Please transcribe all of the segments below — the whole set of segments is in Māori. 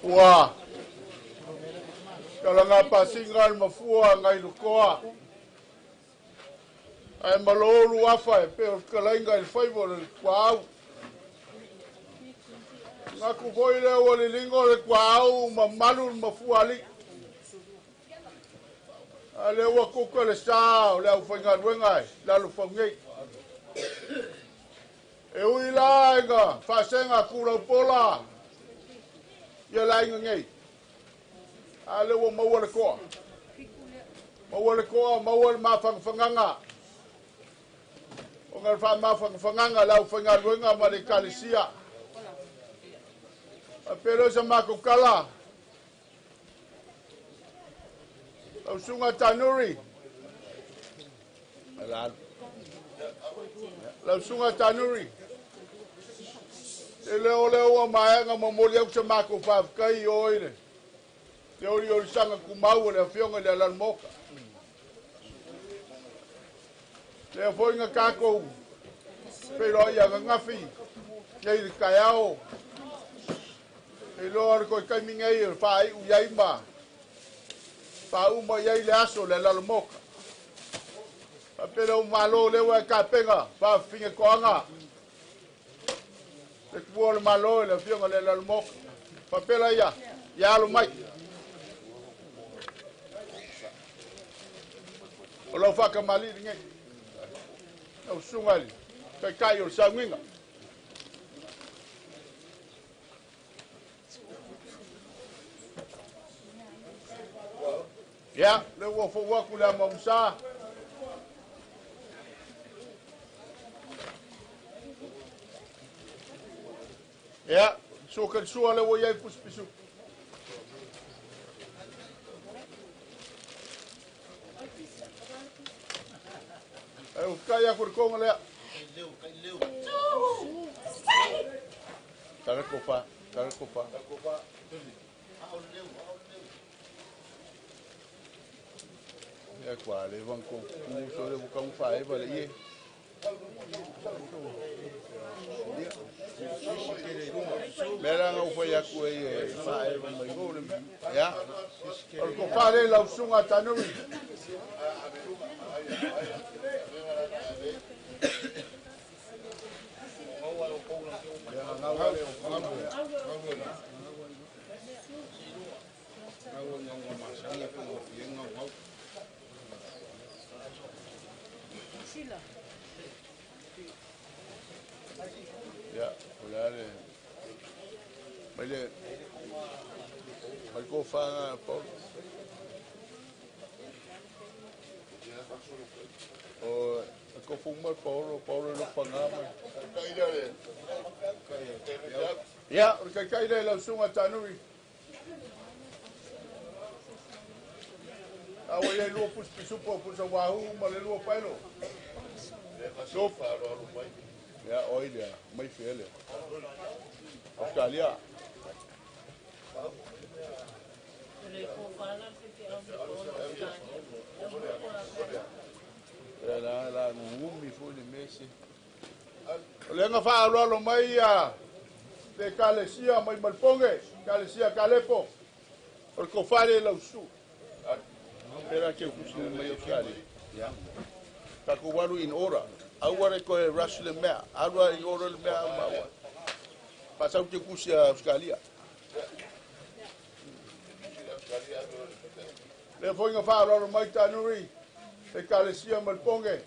Ua kalanga pasingal mafua ngai lukoa ai malolu afa pe kalainga il faivo le kwau ngaku foi le o le lingo le kwau mamalu mafua ali ale wa ko le sa le au fanga wenga la lu fangai e ui lainga fasenga kula pola ya lainga ngai ale wo mawale ko mawale mafanganga o ngal fa mafanganga la fanga wenga ma le kalisia pero sa makukala au sunga tanuri la sunga tanuri ele o maenga mamoli au sa makufa kai oile te ori sanga kumau le fionga le lan moka le foinga kako pero ia ngafi nei kaiao e lor ko kai minga i fai u yaima fa u mo yai le aso le lan moka pero malo le wa ka penga fa finga koanga le kuo le malo le fionga le lan moka fa pela ya lo mai o lo fa ka mali ngai o sungali kai o sanginga ya le wo fo wa kula mamsa ya so kan so le wo yai puspisu eu kaya kur ko le leu kare kofa ya kwa le banco so le buka un fa e vale ye mera no foi a ku e fa e mai go ya ko fa le la sunga tanuri Mai ko fa po. O ko fuma po lo pangama. Ya, kai le la sunga tanuri. Awa le lo pus pisupo pus wahu ma le lo pailo. So faro mai. Ya, oida, mai fele. Australia. La ngumi fu ni mesi. Le nga fa lo mai ya. De Kalesia mai malponge, Kalesia Kalepo. O ko fare la usu. Era que kusi mai Australia. Ya. Ta ko waru in ora. Aware ko Russell mea. Aware in ora mea ma. Pasau que kusi Australia. Le foi nga fa lo mai tanuri. De Kalesia malponge.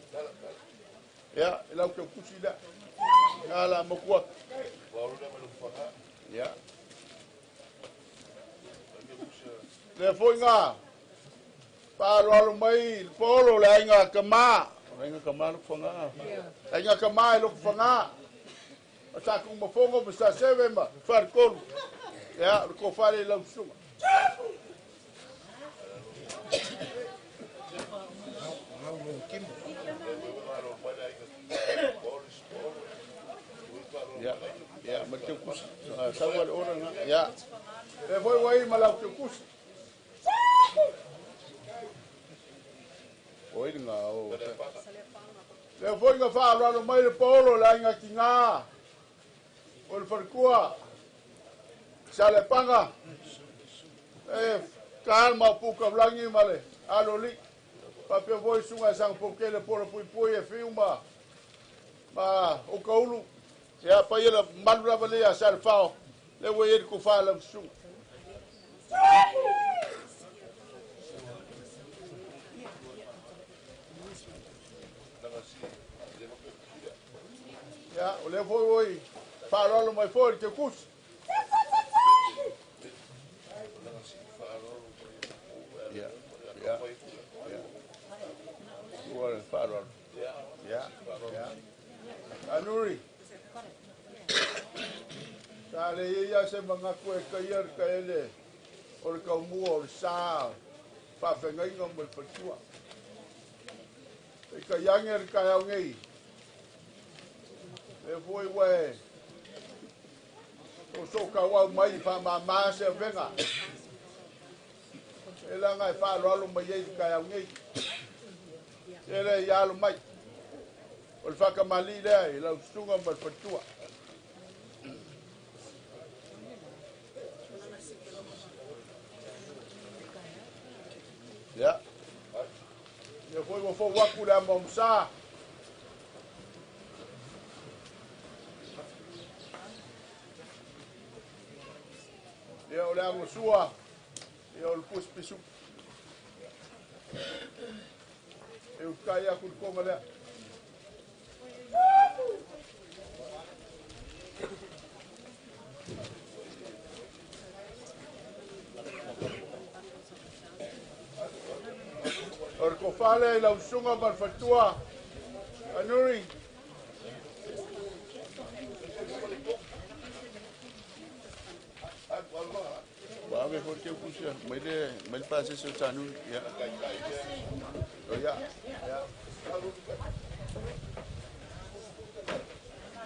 Ya, la que kusi da. Ala mo kwa. Ya. Le foi nga. Palo mai polo la nga kama. Nga kama lo fonga. Nga kama lo fonga. Asa ku mo fongo basta seve ma. Far kol. Ya, ko fare la usu. Ya, macam kus. Sawal orang. Ya. Le foi wai malau ke kus. Oi ngao. Le foi nga fa lo mai le polo la nga kinga. Ol farkua. Sale panga. Calma puka blangi male. Aloli. Pape voi sunga sang pokele polo pui e filma. Ma o kaulu. Ya pa ia malura vale a salfao. Le wo ir ku fa la su. Ya, o le voi fa lo mai for que kus. Ya. Ya. Ya. Wo fa lo. Ya. Ya. Ya. Anuri. Kale ia se mangaku e kaiar kaele o ka mua o sa fa fengai ngam bel patua e ka yanger ka au ngai e foi we o so ka wa mai fa ma se venga e la ngai fa lo mai e ka au ngai ele ya lo mai o fa ka mali le la sunga bel patua. Ya. Ya foi mo fo waku da momsa. Ya ola mo sua. Ya ol pus pisu. Eu kaya ku ko ngala. Orko fale la usunga malfatua. Anuri. Babe porque eu puxa, mas ele passa seu tanu, ya. Oh ya, ya.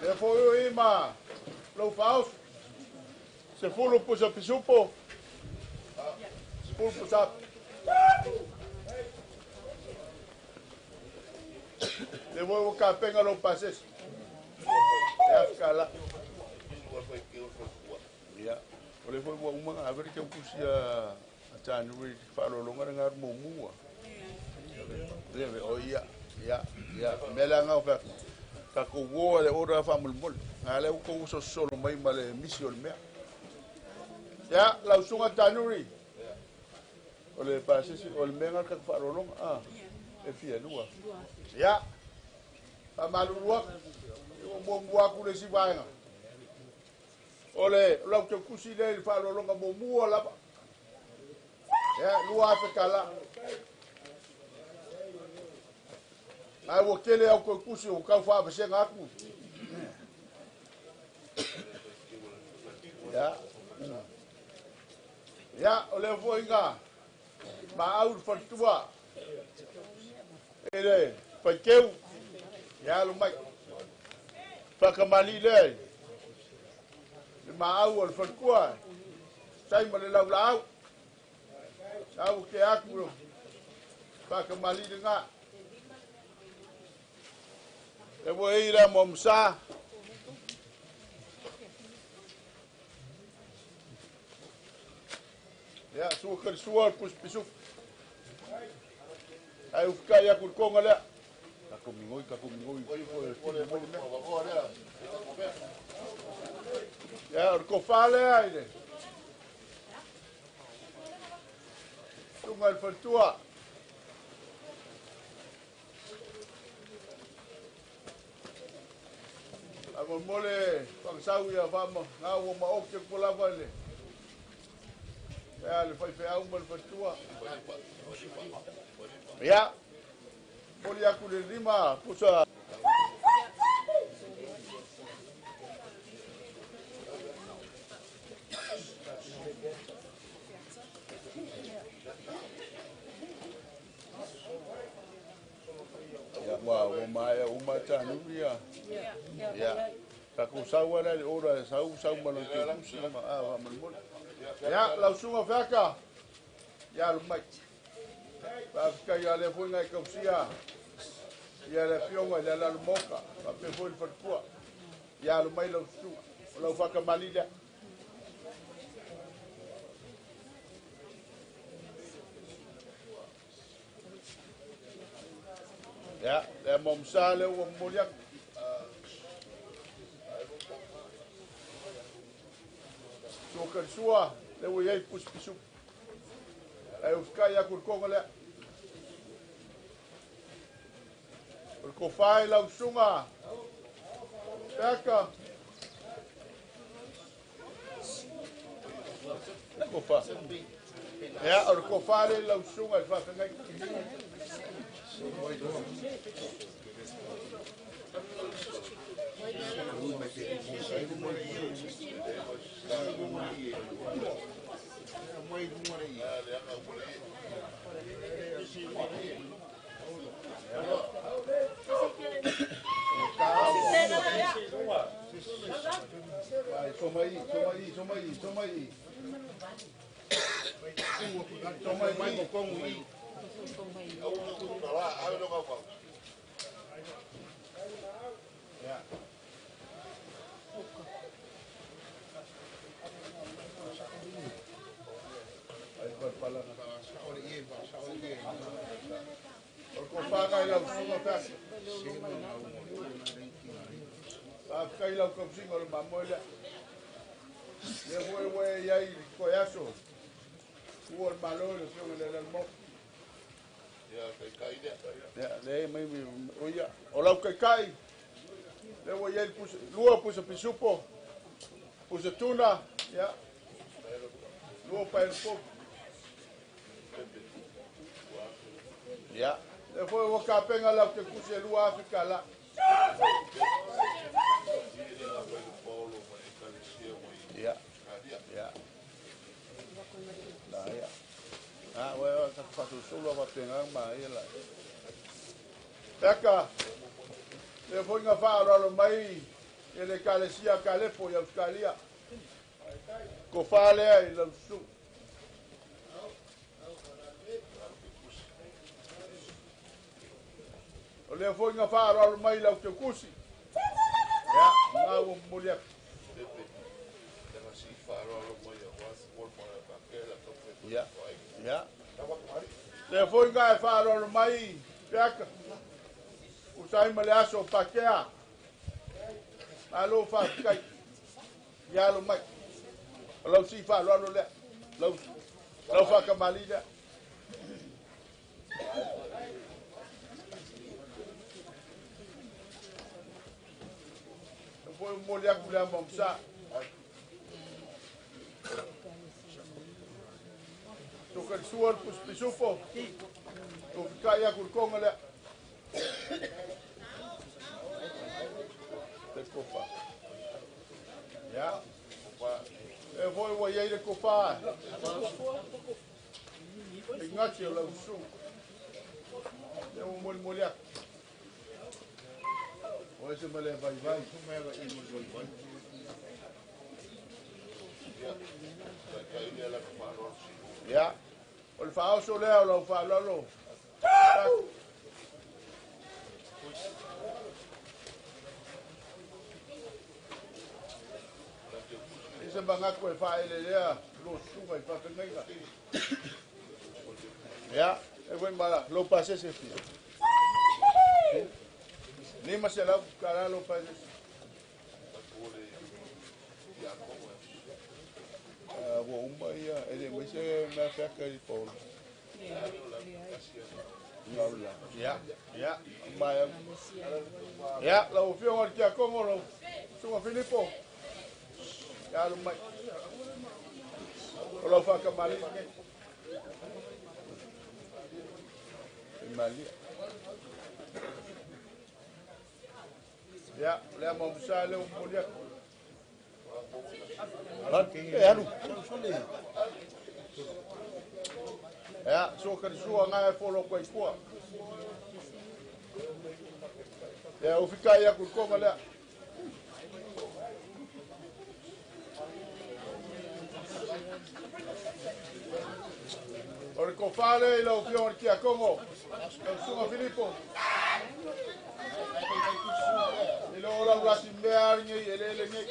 Le foi ima. Lo faus. Se fulo puxa pisupo. Se fulo puxa. Le voy a buscar penga los pases. Ya escala. Ya. Oleh foi uma a ver que eu pusia a tanuri falo longa ngar momua. Leve o ya ya ya melanga fa ka ko wo le ora fa mulmul. Ale ko so solo mai male mission me. Ya la usunga tanuri. Oleh pases ol menga ka falo longa ah. E fia lua. Ya. Malu luak, mo buaku le si bainga. Ole, lau te kusi le le whalolonga mo mua lapa. Lua afe kala. Ai wo kele au koe kusi o kau wha apesenga aku. Ole fo inga. Ma au whatua. Ele, whaikeu. Lo mai. Whakamali le. Ma au al whatua. Sai ma le lau lau. Au ke aku. Whakamali le ngā. E wo eira mo msa. Sua kari sua pus pisuk. Ai ukai aku konga lea. Kako mingoi. Orko whale aile. Tunga il whantua. Amo mole whangsau ia whama. Ngā ua maoke kulawa ele. Le whai au mal whantua. Moli aku le lima pusa. Maya umata nubia. Kako sawa le ora sau malo te kusima malmol. Lau sunga whaka. Lo mai. Ka ia le foi ngai kausia. Ia le fionga le la moka. Pa pe foi fatua. Lo mai lau sunga. Lau whaka malida. Le momsa le o moliak. Sokan sua le o yai puspisu. Ai uskai aku konga le. Ko fai lau sunga. Taka. Ko fa. Ko fai lau sunga fa ngai. Kai lau kapsinga le mamoile. Le voe yai koyaso. Uor malole fiong le mo. Le mai oia. O lau kai. Le voe yai pus lua pus pisupo. Pus tuna, Lua pa el pop. Le voe o kapenga lau te kuse lua Afrika la. Well, that's what solo about thing ang maila. Eka. Le foi nga falo mai ele kalesia kalepo ya Australia. Ko fale ai la su. Le foi nga falo mai la te kusi. Ngau mulia. Le foi nga falo mai peka. Usai male aso pakea. Alo fa kai. Lo mai. Lo si fa lo le. Lo fa kamali le. Foi molhar com a momsa. So kan suar pus pisupo. So kaya kurkonga le. Te kopa. Ya. E voi wa ye de kopa. Ingati la usu. E mo mol molia. O ese mele vai vai. Ya. O le fao so leo lo fa lo. Ese banga ko fa ele lea lo suga i fa tenga. Ya, e wen bala lo pase se fi. Ni ma se la kala lo pase. Wo umba ia ele me se na fa ka i po. Ya, ya, ya, la ofio ngor kia kongo lo. Sunga Filipo. Ya lo mai. Lo fa ka mali. Mali. Ya, le mo msale o molia. Anu. Ya, so kan sua nga folo ko ipo. Ya, o fika ya ku ko mala. Ora ko fale lo pior ki a Congo. Sunga Filipo. Ilo ora wasi mear ni ele ni.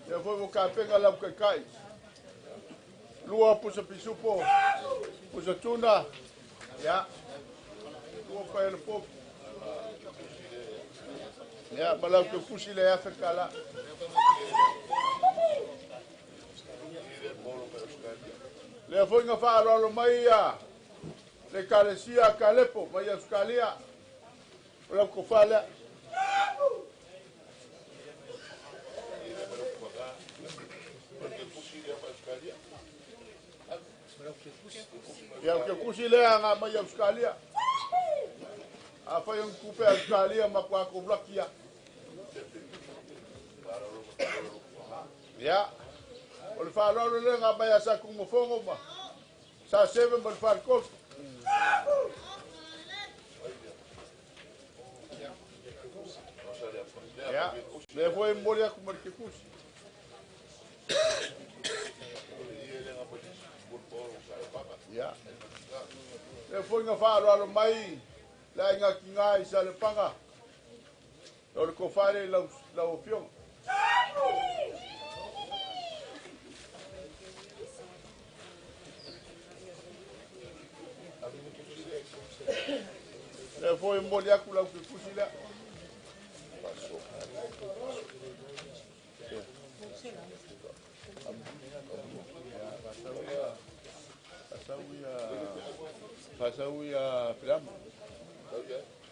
Ya foi o capenga lá que cai. Lua pusa pisupo. Pusa tuna. Ya. Lua pai no pop. Ya, malau que pusi le Afrika lá. Le foi nga fa lo mai ya. Le kalesia kalepo mai Australia. Ola ko fala. Ya que kusi le nga mai Australia. Apa yang kupe Australia makwa ko blokia. Ya. O le whālo le ngā mai asa kumo whongo ma. Sa 7 mal whārkos. Ya. Le hoi mori aku mari ke kusi. Ya. Le hoi ngā whālo mai. La ngā ki ngā i sa le panga. O le ko whare lau whiong. Le foi moli aku lau ke kusi la. Pasauia Piram.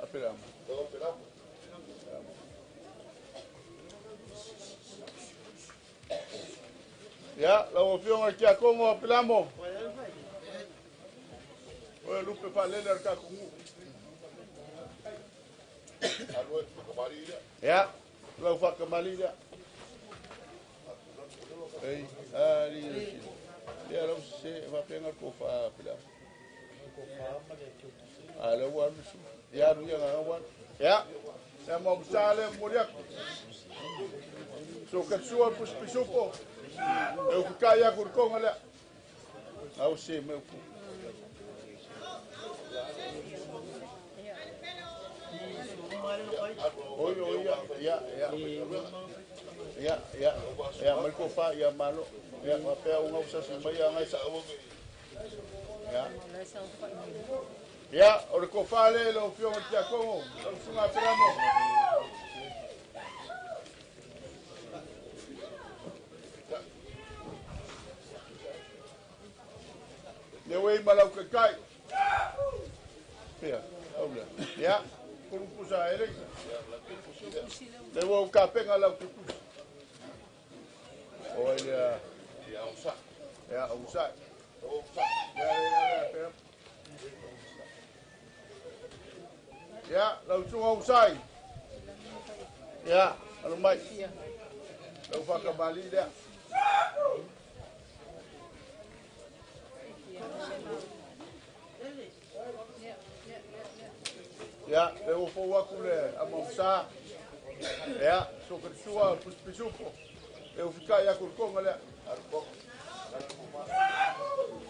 A Piram. Ya, lau whiong ki a Congo a Pilamo. Oe lupe falele ar ka kungu. Ya, lau whakamalira. Ei, ari. Ya, lau se whapenga ko whapira. Lau wanu su. Ya, nuia ngā wan. Ya, ya mau msale muriak. So katsua pus pisupo. Eu kaya kurkonga le. Au se meu ku. Oi, ya, mereka fa, ya malo, ya, apa yang orang usah sembahyang ay sa awang, ya, orang ko fa le, lo piong tiak ko, sungai Piramo, ya, wei malau kekai. Pea. Aula. Ya. Kuru pusa ele. Le wo ka penga la ku pusa. O ele ya usa. Ya usa. Ya. Ya, lau tunga usai. Ya, alo mai. Lau whakamali lea. Ya, le ofo waku le amausa. Ya, so kersua puspisupo. E ufika ya kurkonga lea.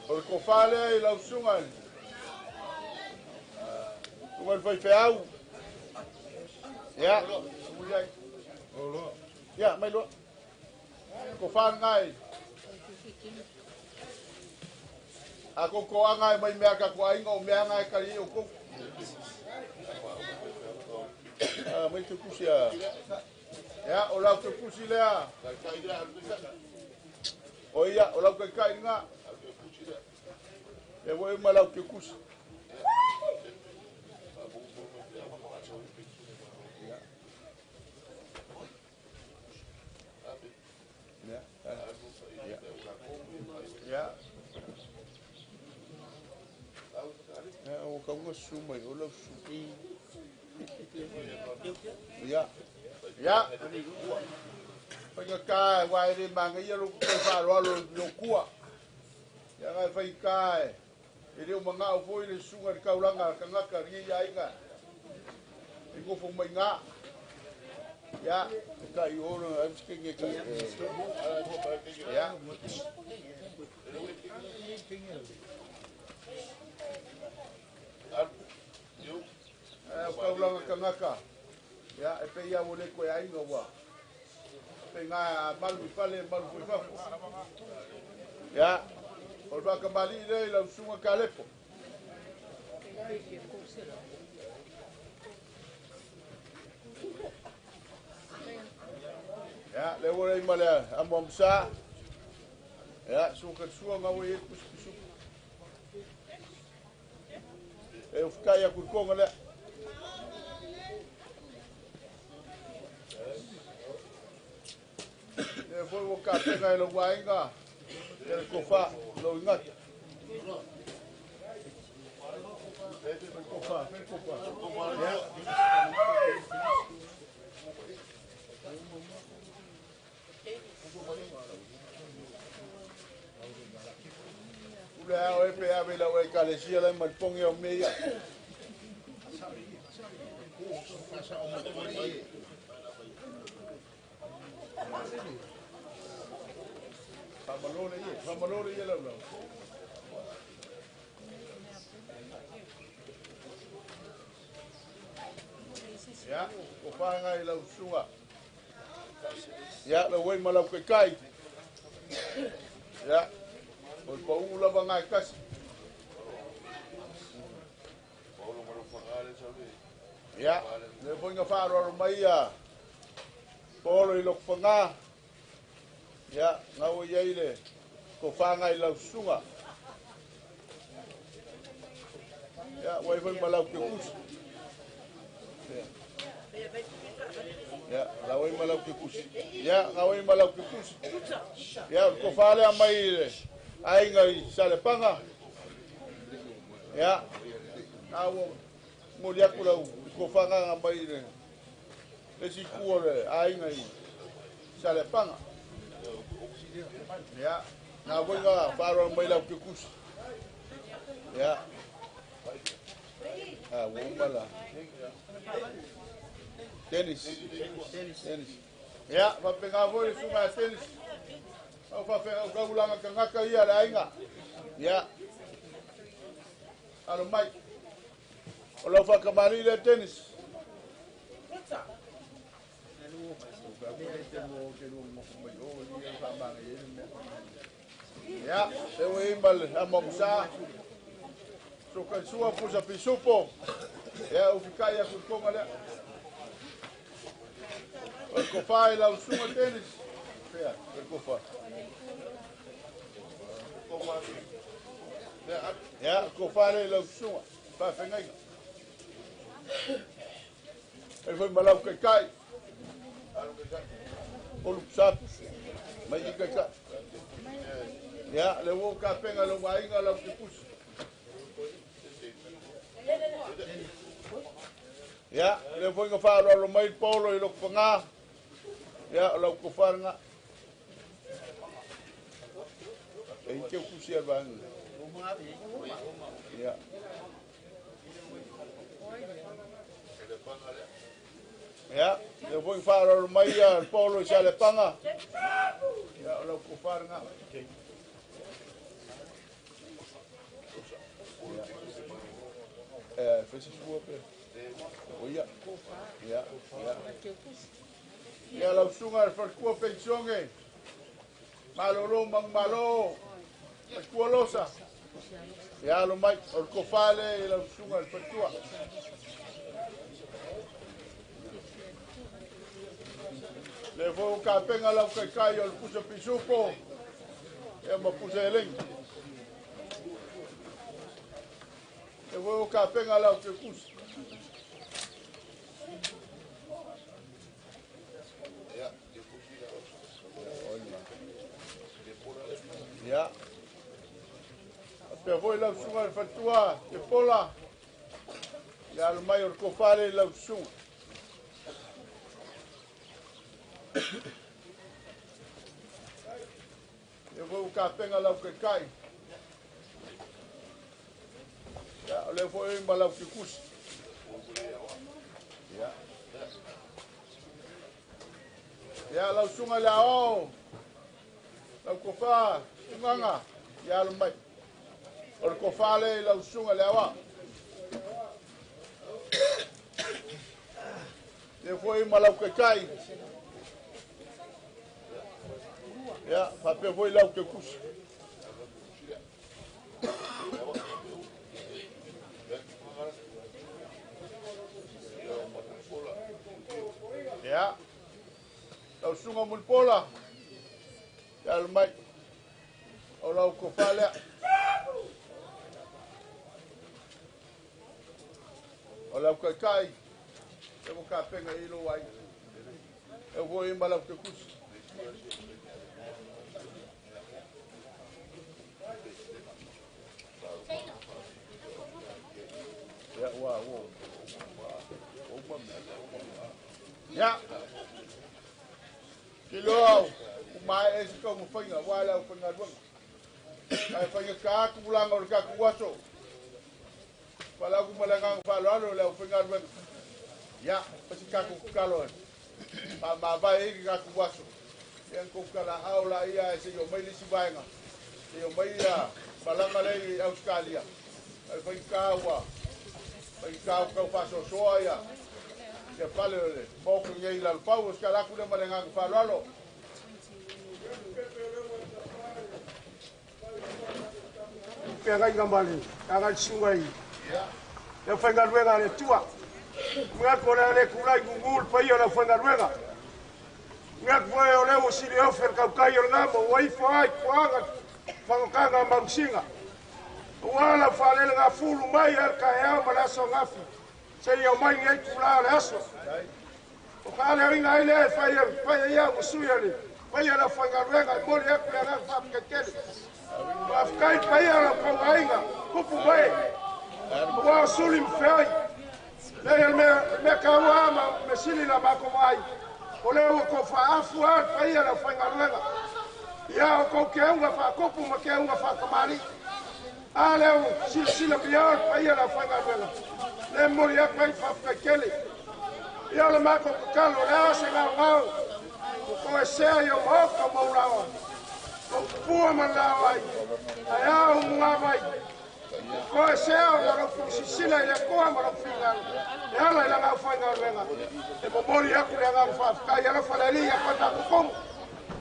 O kofale i lau sunga. Tunga fai feau. Ya, mulai. Ya, mai lo. Kofan ngai. Ako ko angai mai mea ka ko ainga o mea ngai kari o ko. Mai te kusi a. Ya, o lau te kusi lea. O ia, o lau kai nga. E wo ma lau te kusi. Ya. O ka unga suma o lau suki. Ya. Ya. Panga kai wai re manga ia lo ko fa ro lo kua. Ya ngai fai kai. Ele o manga o foi le sunga ka ulanga ka ngaka ri ya inga. E ko fo mai nga. Ya, kai ora am skinge kai. Ya. Ka ulanga ka ngaka. Ya, e pe ia wole ko ya inga wa. Pe nga malu pale malu fa. Ya. O va kamali le la sunga kalepo. Ya, le wole male amomsa. Ya, suka suanga we kusu. E ufkaya kurkonga le. E foi o café ga lo wainga. E kofa lo ingat. Kofa. Ya. Ula o pe a vela o kalesia la malpongi o meia. Famalore ye la. Ya, o panga i la usunga. Ya, la wei malau kai. Ya. O pau la banga kasi. Ya, le ponga faro mai ya. Polo i lok panga. Ya, ngau ye ile. Ko fanga i la usunga. Ya, wei foi malau ke kus. Ya, la wei malau ke kus. Ya, ngau wei malau ke kus. Ya, ko fale mai ile. Ai ngai sale panga. Ya. Awo mulia kula ko fanga ngai ile. Esi kuore ai ngai sale panga. Ya. Na bonga faro mai la ke kus. Ya. Ah, wo mala. Tenis. Ya, va pegar vole sunga tenis. O fa fe o gaulanga kangaka ia la inga. Ya. Alo mai. O lo fa kamari le tenis. Ya, se o imbal amomsa. So ka sua pusa pisupo. Ya, o fikai ya kukonga le. O kofa ila usuma tenis. Ya, o kofa. Ya, kofa ila usuma. Pa fengai. E foi malau kai. Olu sap. Mai kai. Ya, le wo ka penga lo wainga lo ke pus. Ya, le foi nga fa lo mai polo i lo panga. Ya, lo ko farnga. E ke kusia bang. Ya. Ya, le foi fa lo mai polo xa le panga. Ya, lo ko farnga. Fez sua pe. Oia. Ya, ya. Ya la sunga per kuo pensionge. Malo mang malo. Kuolosa. Ya lo mai or kofale la sunga per tua. Le vo ka penga la kai o puso pisupo. E mo puso eleng. Eu vou cá pegar lá o que custa. Já. Eu vou lá o sunga fatua, que pola. Já o maior cofale lá o sunga. Eu vou cá pegar lá o que cai. Ya, le foi malau que custa. Ya. Ya, la sunga la o. La kofa, nganga. Ya lo mai. Or kofa le la sunga la wa. Le foi malau que cai. Ya, pape foi lá o que custa. Ya, lau sunga mulpola, ya lumai, o lau kofale, o lau kai, eu vou cá pegar ele o ai, eu vou ir malau que custa. Ya, uau. Ya, kilo, kumai esi kau mufinga, wala ufinga duang. Ai finga ka kulang or ka kuwaso. Wala kumalangang falalo la ufinga duang. Ya, pasi ka kukalo. Ma vai ka kuwaso. Yang kukala aula ia esi yo mai lisi bainga. Yo mai ya balanga le Australia. Ai finga wa. Finga ka paso soya. Que fale pouco e lá o pau os caras que não marenga que falalo pega ngambali agal sungai eu foi ngaruega le tua minha cora le culai gungul pai ora foi ngaruega minha foi o levo se le ofer kai o ngamo wai foi kwanga fanganga mamsinga wala fale nga fulu mai ka ya mala so ngafi sei o mai ngai kula le aso o kale ringa ile fai ya musuya le fai la fanga renga mo le kula na fa kekele afkai fai la fanga inga kupu mai wa sulim fai le me kawa ma mesili la bako mai o le ko fa afu fai la fanga renga ya ko ke unga fa kupu ma ke unga fa kamari ale sila biar fai la fanga renga le moria kai fa kele ya le mako kalo la se ga ngau ko se yo mo mo la ko pu ma la ai aya un vai ko se o ro ku sila ya ko ma ro finga ya la la fa ga venga e mo moria ku la fa kai ya la fa la ya ko ta ko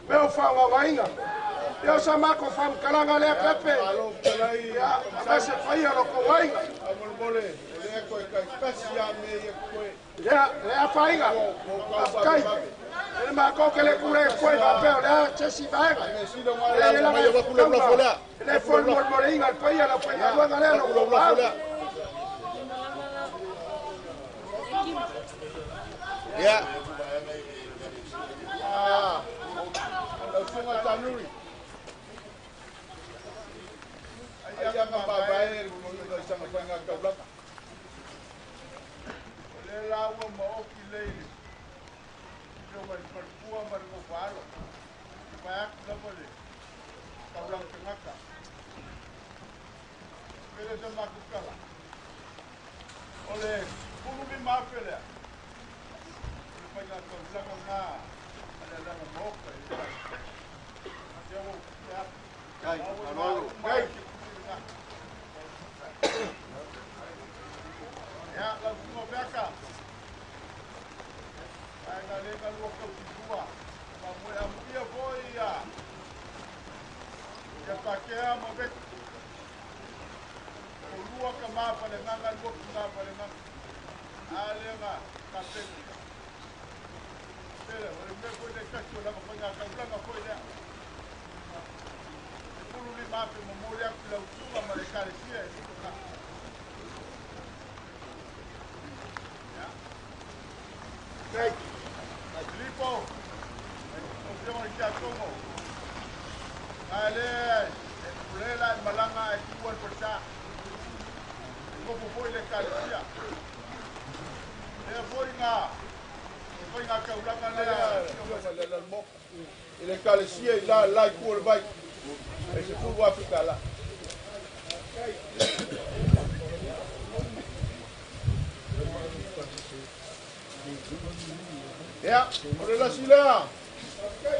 me fa wa vainga yo sa mako fa kalanga le pepe ya se fa ya ro ko vainga ya le fainga kai ele marcou que ele cura foi papel da chesi baega ele la vai kula la fola ele foi moringa foi la foi la galera Ya. Kalau sungai tanuri. Ayah ngababayar ko isang pangagkablang. Lelawa mo kilay. Ito man perkuwa margopalo. Bayak na pala. Kablang tengaka. Pero sa makukala. Ole, puno mi mapela. Pagkakablang nga. Alalang mo ka. Kay, kay. Ya, lagu mo beka. Ay nalenga luwag ng sigua. Mamuya muya boya. Ya pakea mo bek. Luwag ka mapalengan, luwag ka mapalengan. Alenga, kapit. Pero, wala ko na kacho lang pagkakablang ako na. Puro lima pe memoria la utuba marekalesia ito ka. Kay, Filipo. Ito siya como. Ale, ulela malanga ikuan persa. Iko po ile kalesia. Foi nga kaulangan na mo. Ile kalesia la ikuan vai. Esse tudo vai ficar lá. Ya, oleh lah sila.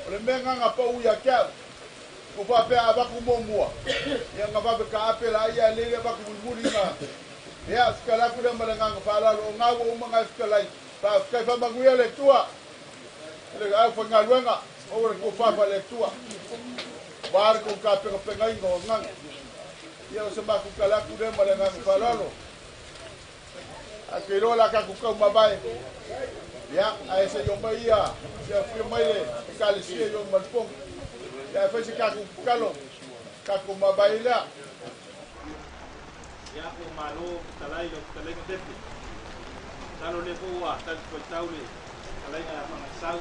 Oleh mengang apa uya kau. Kau apa abaku momua. Yang apa berkapel ayah lele abaku bulbuli ma. Ya, sekarang aku dah melengang kepala lo ngawo umangai sekarang. Kai fa maguya le tua. Le aku ngaluenga. Orang kau fa le tua. Bar ko ka pengai ngongang. Ya sebab ku kala ku dem malengang falalo. Akilo la ka ku ka mabai. Ya, ai se yo mai ya. Ya fui mai le kali si yo malpong. Ya fa se ka ku kalo. Ka ku mabai la. Ya ku malu talai ngedepi. Kalau le buah tan ko taule. Talai nga pangasau.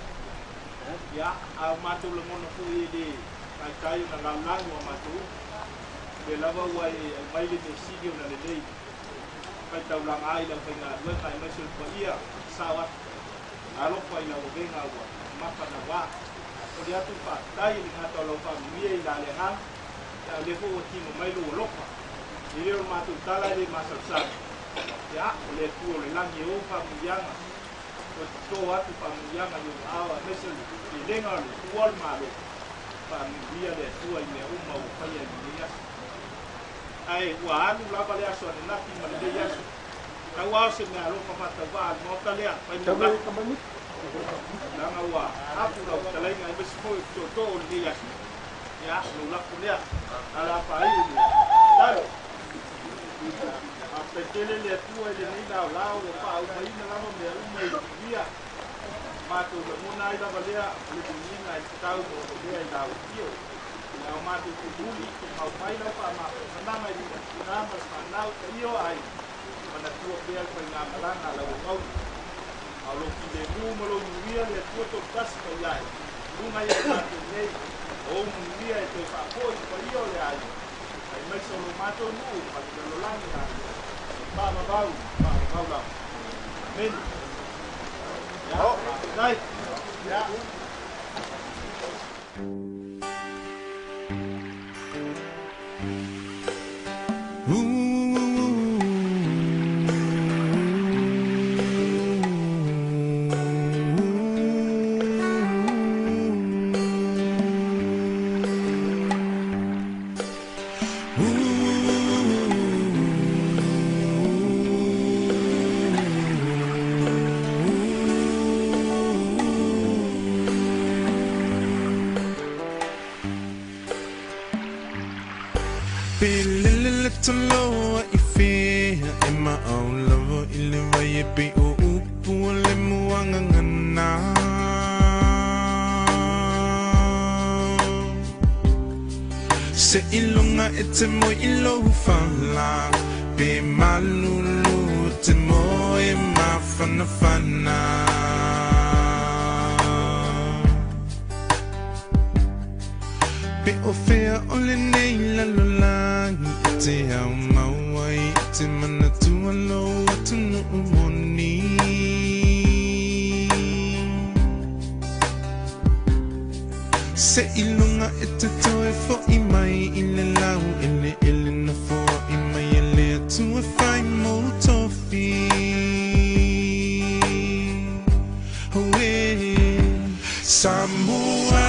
Ya, amatu lemono ku di kayu na lalang wa matu de lava wa mai le sigi na le dei kai tau lang ai la penga wa kai mai sul ia sawat alo pa ila o venga wa mapa na wa o dia tu pa tai ni ngata lo pa mi ila le han ya le fo ti mo mai lo lo pa ile o matu tala de masaksa ya o le tu o le lang ye o pa mi yanga o to wa tu pa mi yanga yo awa mesul le lenga lo tuol malo familia de tua e uma o pai e minha ai o ano lá vale a sua na que mas de isso na o se me alo para tavar no talia pai no lá lá na o apo lá talia ngai bes foi to de isso ya no lá pulia ala pai claro a petele le tua de ni lá lá o pau mai na lá no me dia matu muna ida balia libuina tau mo dia ida kio na matu kubuli au pai na pa ma na mai na mas panau io ai mana tu dia ko na malanga la au au lo ki de mu mo lo via le tu to pas ko yai una ya na nei o mu via to pa ko io le ai ai mai so lo matu nu pa lo langa ba la men oh, nice. Yeah. Feeling a little low, what you feel in my own love, iliva yepi uupu lemu angangana. Se ilunga ete mo ilo fala, be malulu te mo e mafana fana. Pe o fea o le nei lalolangi e te au mauai e te mana tua lo atu no umoni. Se ilunga e te toe fo I mai I le lau ele na fo I mai e le atu e whai mo tofi. Hoe Samoa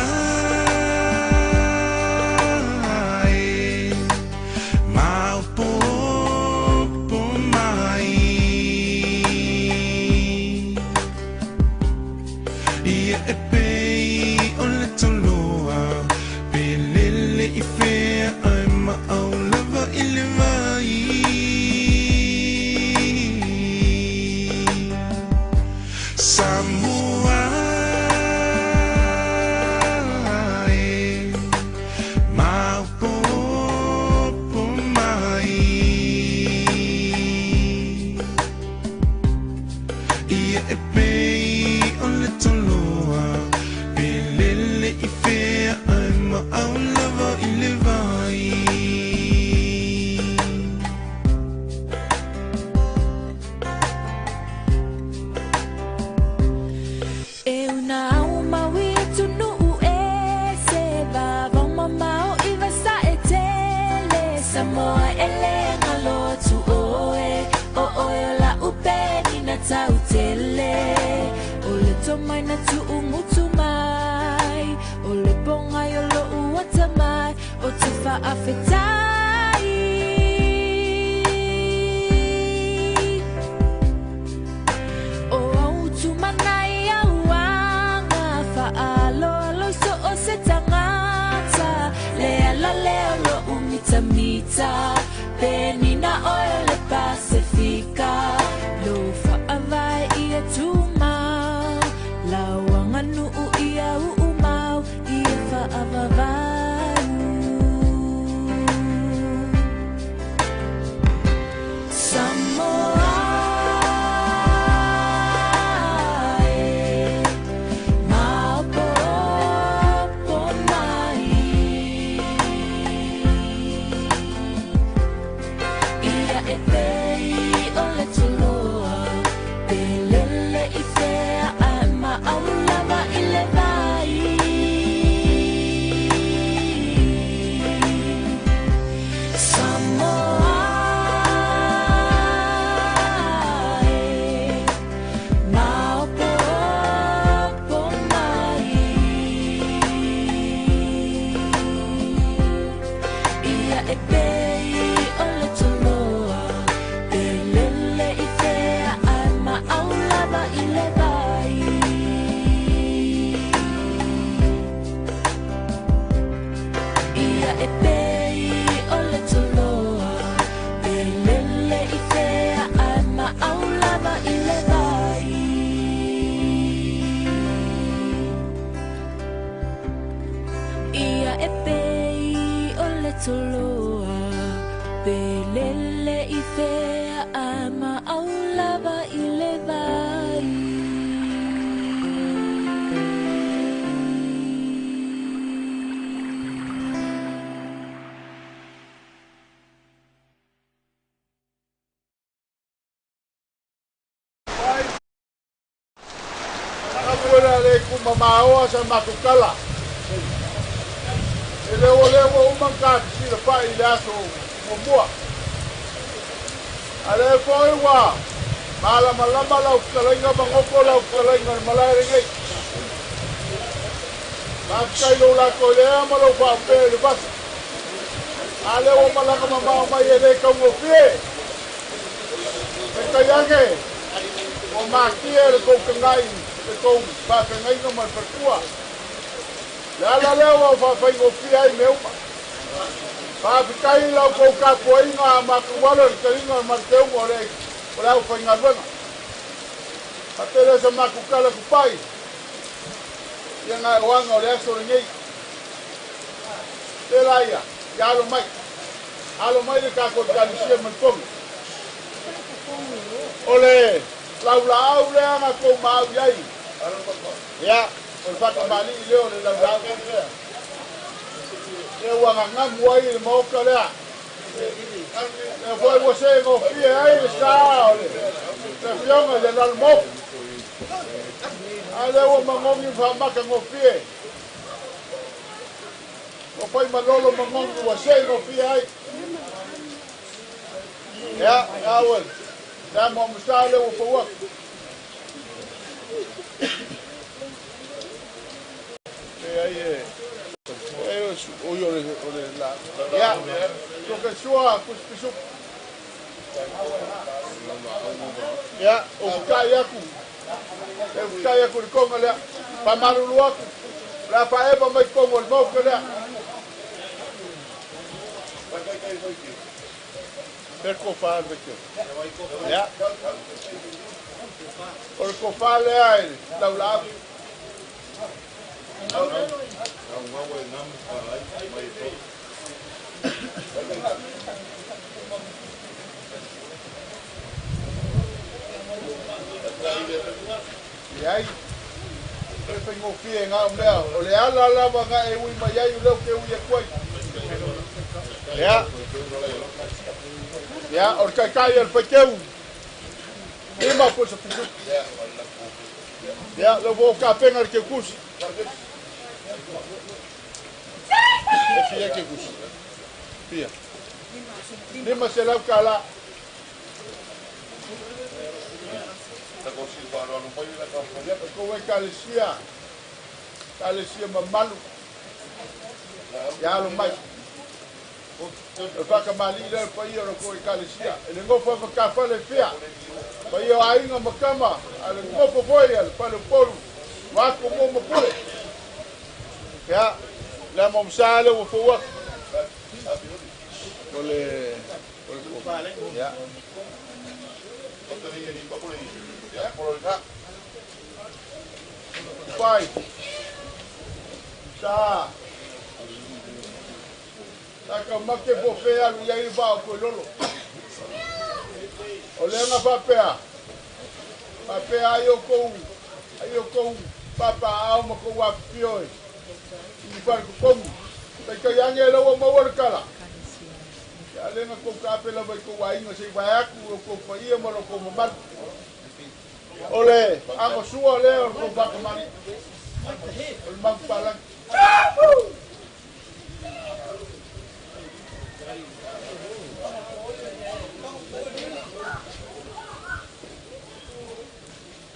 Mamaoa sa makukala. Ele o umangkat si le pai le aso mombua. Ale foi wa. Mala la ukalenga mangoko la ukalenga malai ngai. Bakai lo la ko le amalo fa pe le bas. Ale o malaka mama mai ele ka mo fie. Kayange. O makie le ko kangai. Kau pakai ngai no mai pertua. La lewa fa fa ngo fia I meu. Fa kai la ko ka ko inga ma ku wala ka ma teu ngore. Ora fa nga bana. Atele sa ma ku kala ku pai. Yang wang ore so ngai. Telaya, ya lo mai. Alo mai de ka ko kan sia man pom. Ole, lau le nga ko ma yai. Ya, por fato mali leo le lau. e wanga ngamu ai le moka lea e foi você go fie ai le sa ole te fionga le nal mo ale o mangongi fa maka go fie o foi malolo mangongi você go fie ai ja awel da mo mstale o fo aí oi ore lá ya to que sua puspisu ya o kayaku e kayaku ko ngala pa marulu aku la pa e pa mai ko ngol mo que la perco fa perché ya perco fa le ai la la Ai, eu tenho fia em algo dela. Olha lá, lá, vai eu ir mais aí o que eu ia coi. Já, o que cai ele foi que eu. E mais coisa fiz. Já, eu vou ficar pena que custa. É fia que custa. Fia. Lima se lá cala. Ko e kalesia mamalu ya lo mai o faka mali le pa ia ko e kalesia ele ngofo ka fa le fia pa ia ainga makama ale ngofo foi al pa le polu wa ko mo pule ya la mo msale o fo wa ole ya pai sa ka make bo fe alu ya i ba ko lolo ole nga papea ayo ko papa au mo ko wa pio i pa ko ka yange lo mo wor kala ya le nga ko ka pe la ba ko wa ingo se ba aku ko fa ia mo ko mo mal ole ako suo le o ko ba ko mani o mag pala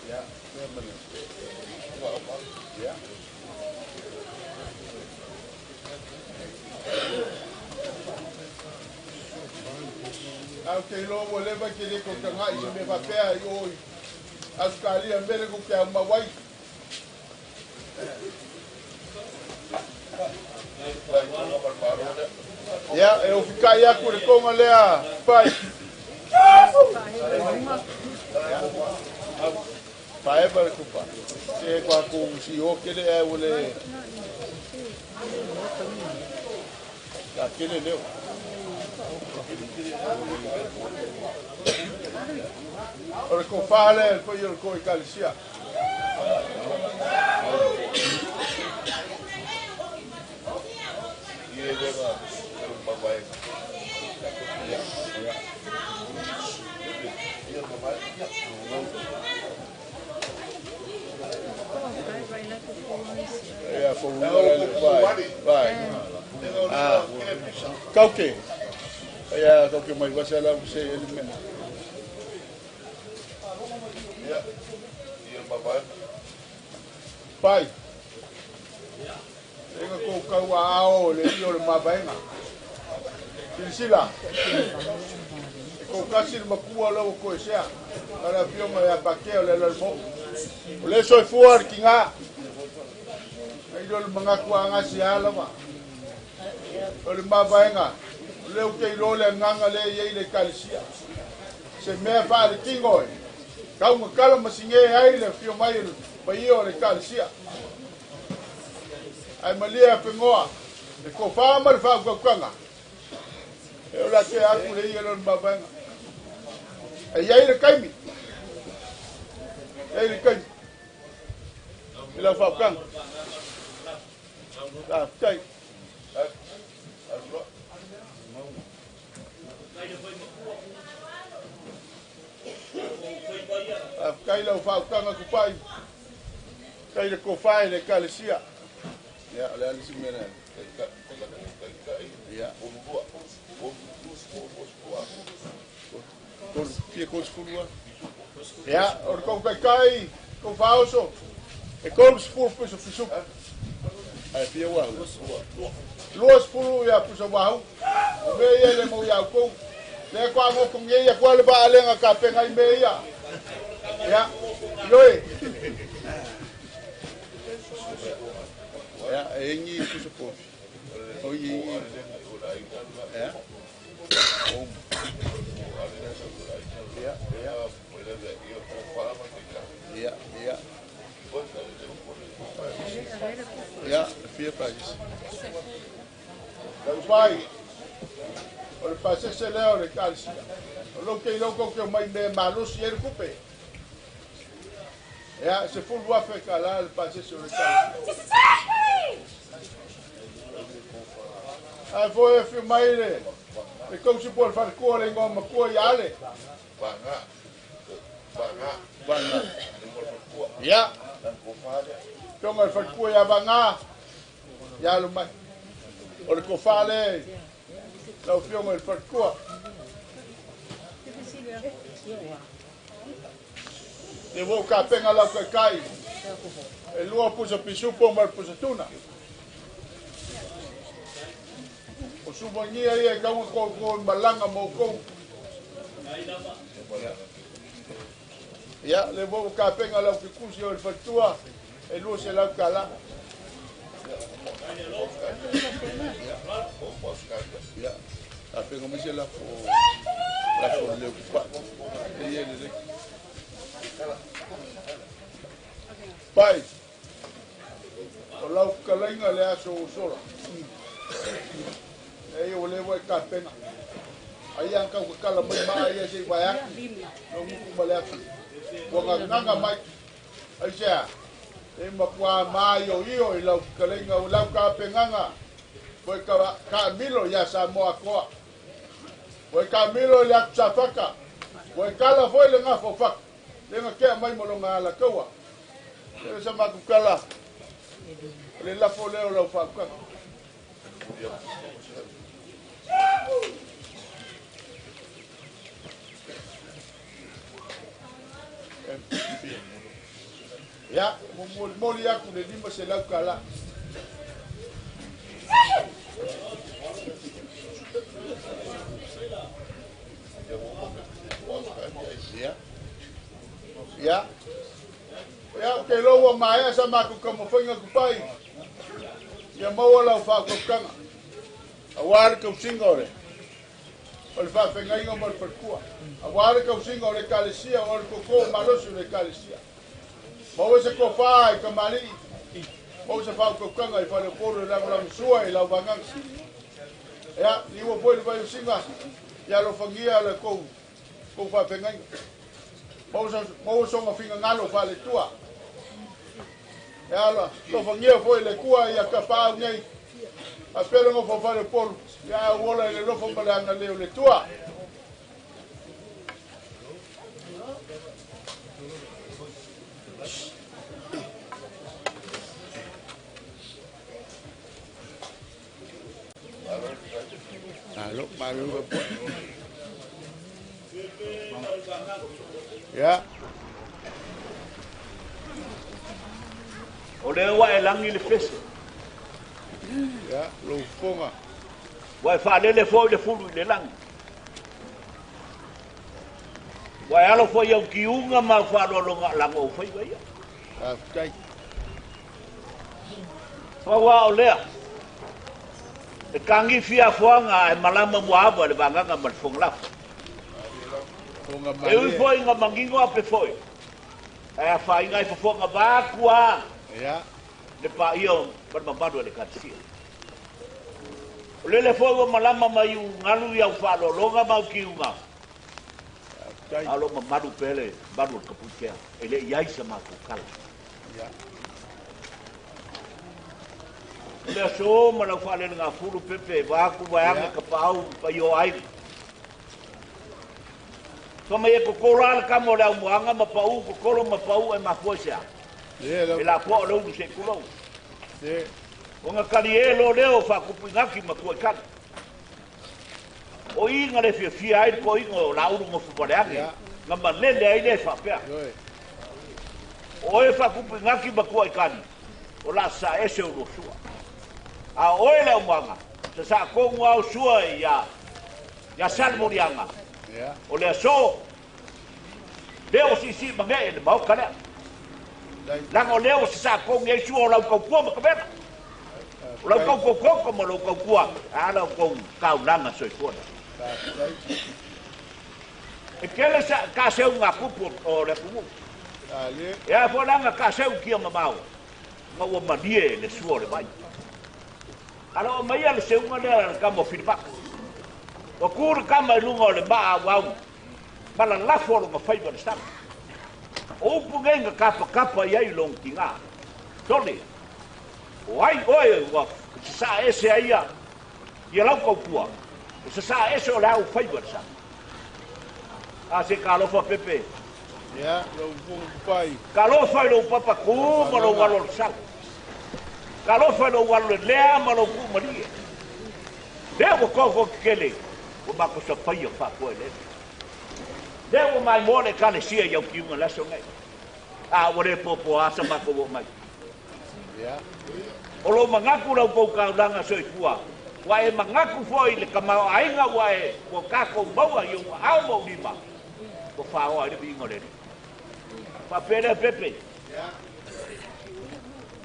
ya ya okay lo wole ba ke ko ka ngai me ba pe yo askali ambele ko ke mawai ya eu ficar ia com como lea pai pai para culpa se com si o que ele é o le aquele leu ora ko fale poi io ko calcia é foi vai cauque é cauque mais vai ser lá você ele pai tenga ko kau ao le io le mabainga sila ko kasir makua lo ko sia ara pio ma ya pakeo le mo le so fuar kinga ai do manga kuanga sia la ma le mabainga le ke lo le nganga le ye le kalsia se me fa le kingo kau makala masinge ai le pio mai pa io le kalsia ai malia pengoa e ko fa mar fa ko kanga e la ke aku le yelo babanga ai ai le kaimi ai le kai la fa kanga la kai kai lau whaukanga kupai. Kai le kofai le kalesia. Ia, le alisi mena. Ia. Pia kosfulua. Ia, ora kau kai, kau whaoso. E kau spur puso pisu. Ai pia wau. Luas pulu ya puso wau. Me ia le mo ya kou. Le kwa mo kong ia kwa le ba alenga ka penga me ia. Ya. Loi. Ya, engi puso po. O yi. Ya. Ya, ya. Ya, ya. Ja, 4 pages. Dat pai. Ora passa se leo le calcia. Lo che mai me malo si er coupe. Ja, se fu va fe cala il passe sur le calcia. Ah, foi fi mai le. E come si può far cuore in gomma cuore ale? Banga. Ja. Jongen, van koeia banga. Ja, lo mai. O le kofale. Lau jongen van koa. De wo ka penga lau kai. E lua pusa pisupo mar pusa tuna. O subangia ia kau ko malanga mo ko. Ya, le wo ka penga lau ke kusi o le fatua. E lua se lau kala. Ya, a penga mi se la fo le kupa. E ye le. Pai. O lau kalainga le aso sola. E o le wo ka penga. Ai an ka kala mai mai ia se vai aki. No mu ku male aki. Wanga nganga mai. Ai sea. E makua mai o io I lau kalenga o lau ka penganga. Foi ka milo ia sa moa koa. Foi ka milo le atu sa whaka. Foi kala foi le ngā fofak. Le ngā kea mai mo longa ala kaua. Le sa maku kala. Le lafo leo lau whakaka. Ya, moli aku le lima se lau kala. Ya. Ya. Ya, ke loa mai sa maku kamo whainga kupai. Ya maua lau whakokanga. Awari kau singa ore. O le whawhenga inga mo le parkua. Awari kau singa ore kalesia, o le koko malosu le kalesia. Mau se ko fai ka mali. Mau se fa ko kanga I fa le poro la la sua I la bangang. Ya, ni wo foi le vai singa. Ya lo fangia le ko fa pengai. Mau so ma finga ngalo fa le tua. Ya lo fangia foi le kua ya ka pa nei. A pelo ngo fa le poro. Ya wola le lo fa malanga le tua. Halo, malu apa? Ya. O le wa e langi le fese. Ya, lo fonga. Wa fa le fo le fulu le langi. Wa alo fo yo kiunga ma fa lo lango fo ia. Ah, kai. Fa wa o le. E kangi fia fuanga e malama muava le banganga mal fong laf. Fonga E ui foi nga mangingo a pe foi. E a fa inga I fonga ba kua. Ya. Le pa io per mambado le katsia. Le foi malama mai un ngalu ia fa lo longa ma kiunga. Kai. Alo mambado pele badu kaputia. Ele ia isa ma kala. Ya. Le so ma la fa le nga fulu pepe va ku va nga ka pau pa yo ai. Kama e kokora le kamo le umuanga mapau, kokoro mapau e mafuasa. E la po lo se kulo. O nga karielo leo fa kupingaki makua kali. O inga le fia ai ko ingo la uru mo fupareangi. Nga malele ai le fa pea. O e fa kupingaki makua kali. O la sa ese o sua. A oe le umuanga. Sa kongu au sua ya salmorianga. O le so leo si mange le mau kale lango leo sa ko nge su o la ko ko ka bena o la ko mo lo ko ala ko ka langa so ko e kele sa ka se unha kupu o le kumu ya fo langa ka se ki ma mau ma wo ma die le su o le vai ala o mai le se unha le ka mo feedback o kur kama lungo le ba wau bala la folo ma fai ba sta o pungenga kapa ia i long tinga tole o ai oe wa sa ese ia ia lau ko pua sa ese o lau fai ba sta a se kalo fa pepe ya lo fai kalo fai lo papa ku ma lo walo sa kalo fai lo walo le ma lo ku maria debo ko kele o ma ko sa fai fa ko le debo mai mole kale sia eu ki una la so ngai a ore popo asa ma ko mai ya o lo mangaku la ko ka langa so ikua wa e mangaku foi le kama ainga wa e ko ka ko baua yo au mo lima ko fa o ale bingo le pa pele pepe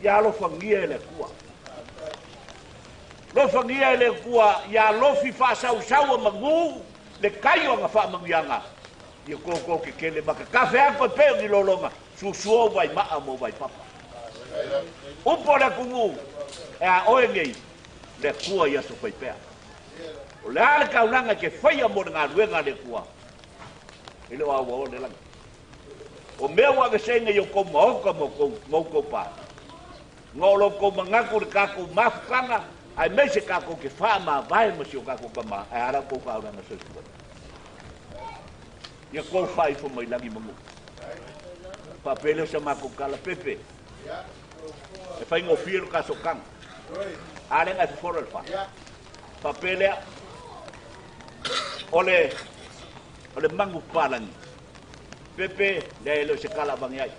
ya lo fangia le kua lo fangia le kua ya lo fi fa sau mangu le kaio nga fa mangianga ia ko ke kele maka kafe ako pe ni lolonga susuo vai ma mo vai papa upo le kumu e a oengei le kua ia so fai pe o le ala ka unanga ke fai mo nga ruenga le kua ile wa wo le lang o me wa ke senga yo ko mo ko pa ngolo ko mangaku ka ko mafkanga ai me se ka ko ke fa ma vai mo si o ka ko ma ara ko ka unanga so ia ko fai fo mai lagi mangu papele sa mako kala pepe e fai ngo firo ka sokang ale nga foro fa papele ole mangu palang pepe le lo se kala bangai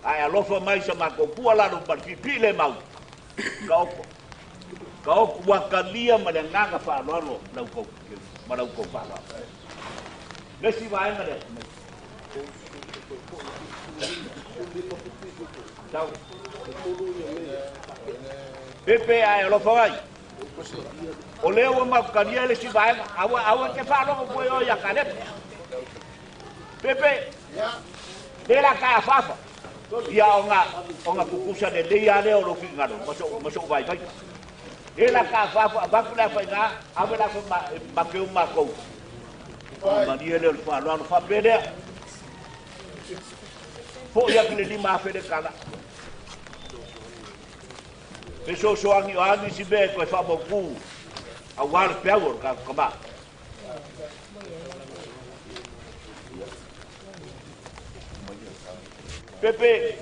ai alo fo mai sa mako kuala no par pile mau ka o wakalia malanga fa lo na ko mara ko fa Nesi vai ngare. Tau. Pepe ai lo fai. O leo ma karia le si vai. Awa ke fa lo ko yo ya kale. Pepe. De la ka fafa. Ya onga kukusa de le ya le o lo fingaro. Maso vai vai. De la ka fafa ba kula fa nga. Awa la fa ma ke ma ko. Maria le fa lo fa bede fo ya que le ma fe de kala peso so ani si be ko fa boku a war peor ka ba Pepe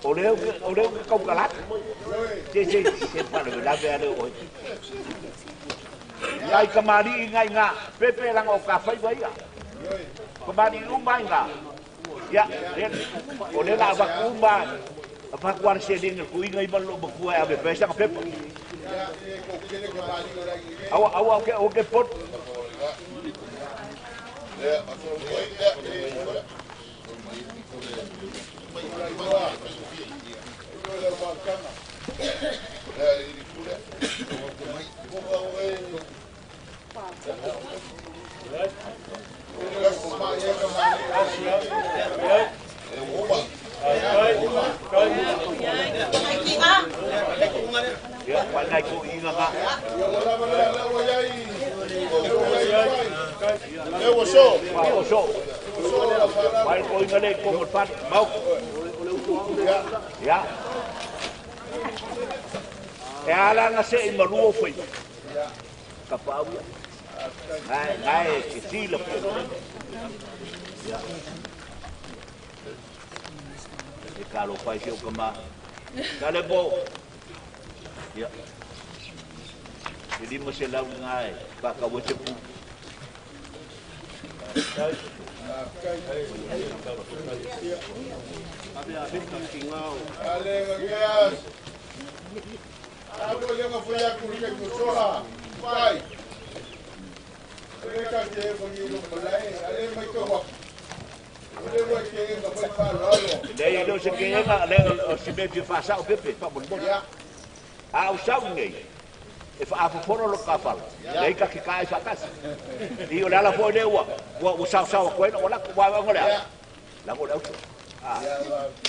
Oleu kau kalat. Je para la ver hoy. Ai kamari ngai nga Pepe lang o ka fai vai ga. Kamari umba nga. Ya, ole la ba kumba. Apa kuar se ding ku ngai ba lo ba ku a be pesa Pepe. Awa ke pot. E ala nga se i maruo foi. kapau ngai ke sila ya kalau pai sio kama kale bo ya jadi mesti lau ngai ka wo cepu ale ngas ako yang foi a kurike kusola pai mereka je mengilu mulai ale mai ko wa ale wa ke ga mai fa lolo dai lo se ke nga le se be fi fa sa o pepe fa bon bon ya a o sa ngai e fa fa foro lo kapal dai ka ki kai fa kas i o la fo de wa o sa ko no la wa ngole la ko la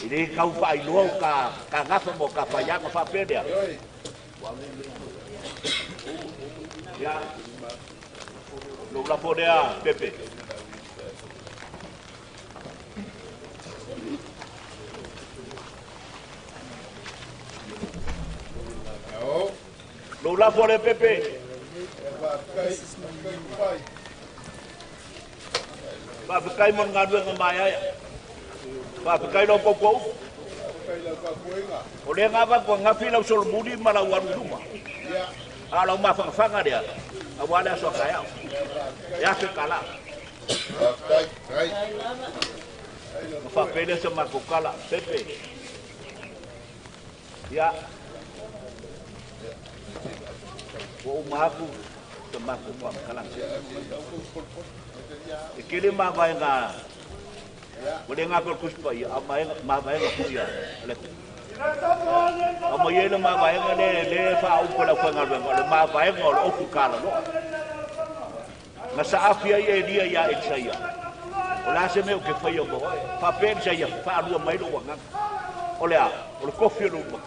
ini kau fa i lo ka ngafa mo ka fa ya fa pede ya lo la fo de pepe lo la fo de pepe ba kai mon ngadu ngamaya ba kai lo popo o le ngava ko ngafi la sol budi mala waru duma ala ma fanga dia awala so kaya ya ke kala fa pele sama ko kala pepe ya o maku sama ko kala ikili ma ba nga boleh ngakul kuspa ya amai ma ba nga puya le amai le ma ba nga le fa u ko la ko ngal le ma ba nga o ku kala no na sa afia ye dia ya itsaya ola se me o ke fa yo bo fa pen se ya fa lu mai lo nga ole a o ko fi lu bo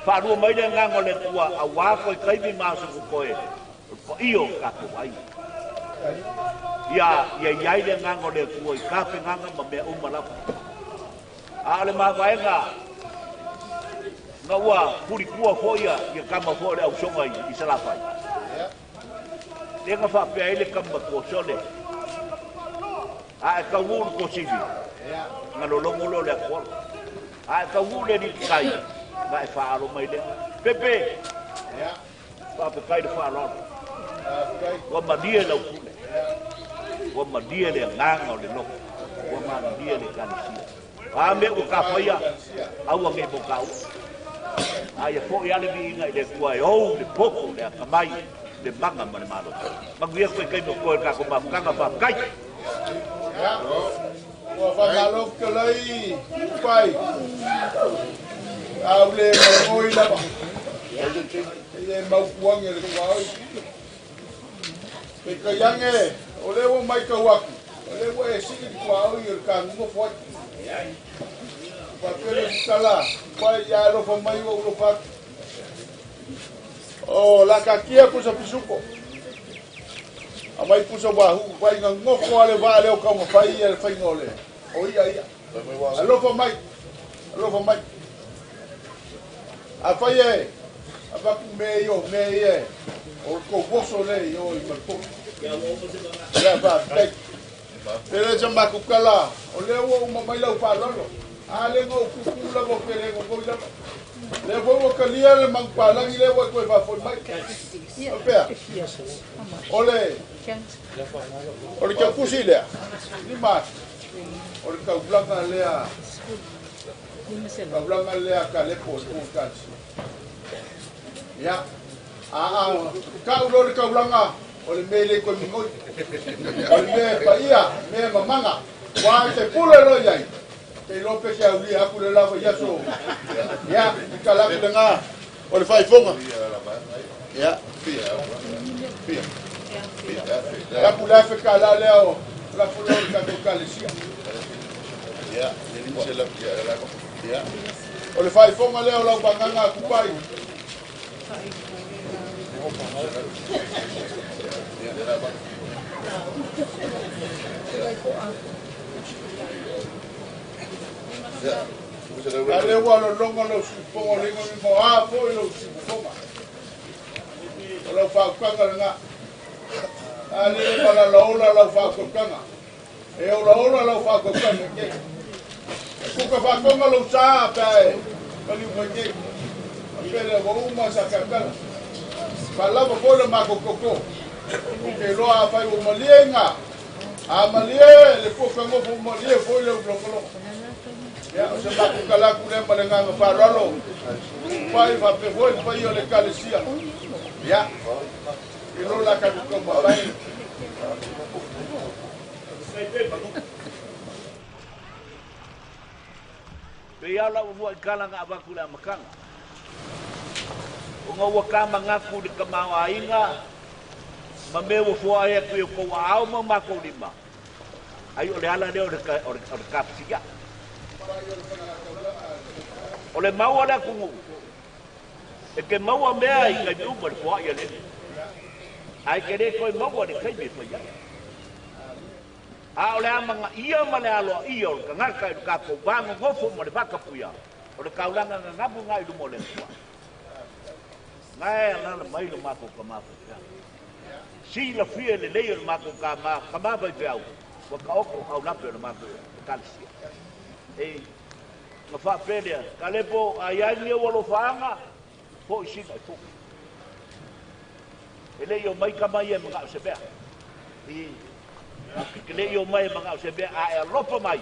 fa lu mai le nga ngole tua a wa ko kai mi ma su ko e io ka ko ai ya le ngango le kuoi kape nganga ma me umala ale ma vaenga ngawa puri kua foia ya kama fore au songa i salafai denga fa pe ele kama ko sole a ka wul ko sibi ngalo longo lo le ko a ka wul le kai vai fa alo mai le pepe ya fa pe kai de fa lo wa ma dia lo wa madia le nganga le no wa madia le kanisia a me o ka faia au nge bokau ai fo ya le bi ngai le kuai o le poko le kamai le manga mane malo magia ko kai ko ka ko ma kanga fa kai ya wa fa malo ke lai pai au le ngoi la ba le mau kuang le kuai pe ka yange ole wo mai ka waku ole wo e sigi kwa o ir ka ngo fo pa pele sala kwa ya lo fo mai wo lo fa o la ka kia pusa pisuko amai pusa wa hu kwa ngo ko ale va le o ka mo fai el fai ngole o ia lo fo mai a fai e a va ku me yo o ko boso le yo i marpo ya ba pele jamba ku kala o le wo mo mai lau pa lolo a le ngo ku la go pele go la le wo ka lia le mang pa la le wo ko va fo mai o pe ole ka kusi le ni ma ole ka blanga le a blanga le a ka le po ka ya ka ulo ka blanga ole mele ko mingo ole me pa ia me mamanga wa te pule lo yai te lo pe ka uli aku le lava ya so ya ka la nga ole fai fonga ya pia ya pula fe ka la leo la pula ka to ka le sia ya ni se la ya ole fai fonga leo la banganga ku pai Ale wa lo longo lo supongo lengo ni mo a foi lo supongo. lau whakukanga ranga. Ani pala laula lau whakukanga. E o laula lau whakukanga ke. Kuka whakonga lau saa pai. Kali umaike. Pele wa uma sa kakanga. Palama kola mako koko. Ke loa fai o malienga. A malie le kuka ngofo malie foi le blokolo. Ya se mako kala ku le malenga faralo. Pai va pe foi pai o le kalesia. Ya. Ke lola ka ko bai. Pe ala ua kala nga abaku la makanga. O nga waka mangaku de kamawa inga. Ma me wo fo ai ku ko wa ma ma ko lima. Ai o le ala le o de kapsia. O le mau ala ku. E ke mau me ai ka du ma fo ai le. Ai ke de ko mau de kai me fo ya. A o le amanga ia ma le alo ia o ka ngaka ka ko bango ngofo mo le baka puya. O le kaulanga nga ngabu ngai du mo le fo. Ngai ala mai lo ma ko ka ma fo. Si la fia le lei o mako ka ma vai veau. Wa ka oko au na pe o mako kalsia. E ma fa pele ka lepo ai ai o lo fanga. Po si ka fo. Ele yo mai ka mai e mga se be. E ke le yo mai mga se be a e lopo mai.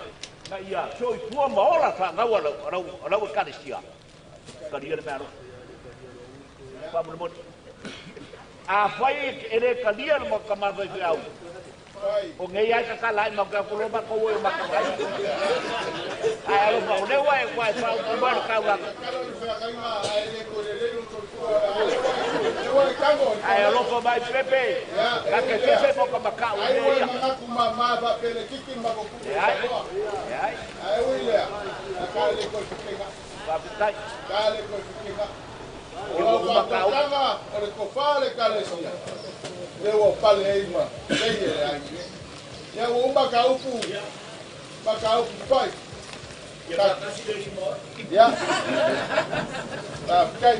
Na ia so I tua ma ora fa na wa ra kalsia. Ka dia le maro. Pa mo a fai ere kalia mo kama vai au o ngai ai ka lai mo ka kulo ba ko we ma ka ai ai lo ba le wa e kwa fa o ba ka wa ai lo ko ba pepe ka ke se mo ka ka o ai ma ku ma ba pele kiki ma ko ku ai wi le ka le ko tinga ba tai ka le ko tinga o makanga o le kofale kalesia le o pale ima le ye ai ye o makaupu pai ya kai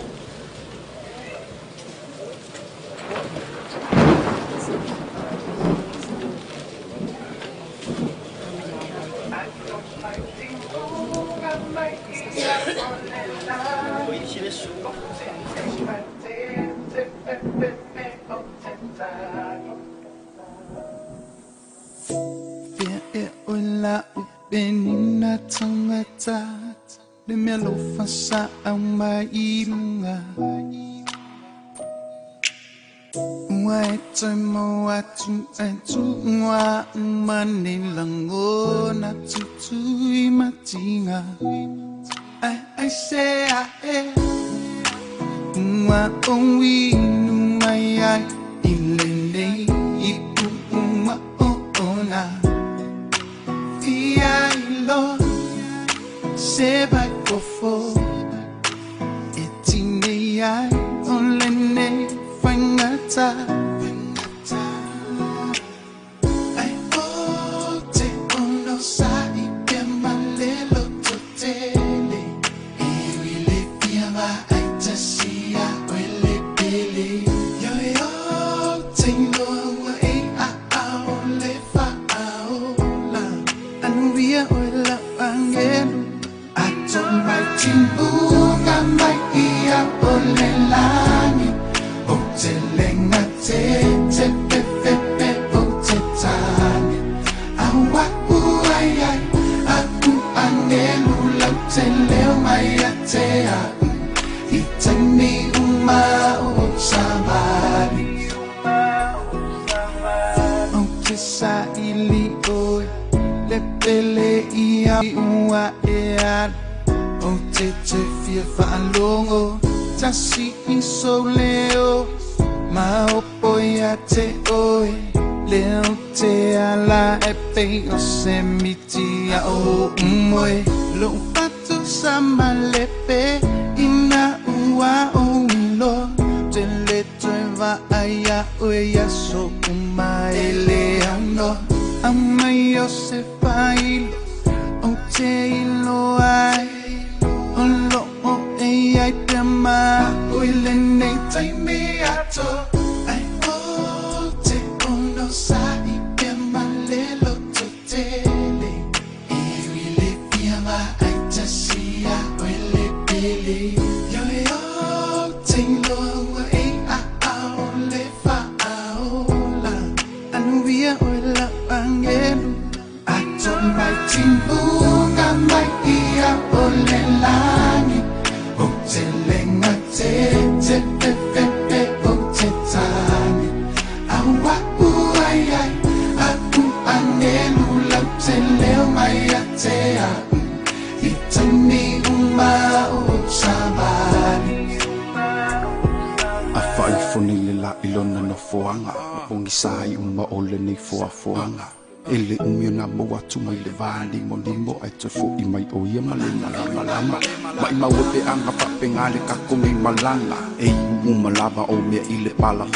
Ola upenina tangata le melo fasa ang mailunga wa etoy mo atu wa manilango na tutui matinga I say wa onwi numaya ilende ipu ma ona Lord, say by kofo, etine ai onlene fangata. I ote ono sa ipe malelo totele. Ewile fiaba aitasia wele pele. Yo te lo wa a ole fa aola. Anubia Angelu aton mai timbunga mai ia olelani o te lenga te pepepe o te tani awa uai aku angelu lau te leo mai a te au I te mi uma o sabari o te sa ili oi le pele ia ua e ar o te fia whaalongo tasi I so leo ma opo ia te oe leo te ala e pei o se miti a o umoe lo pato sa malepe ina ua o lo te leto e va aia oe ia so uma e leo no Amai o se failo o te ilo ai o lo o e ai te ma o ile nei tai me ato Ilona no foanga, pongi sai uma ole nei foanga. Ele umiona mo watu mai le vali mo limbo ai te fo I mai o ia malema lama. Mai mawe anga papenga le kako nei malanga. E uma lava o mea ile pala.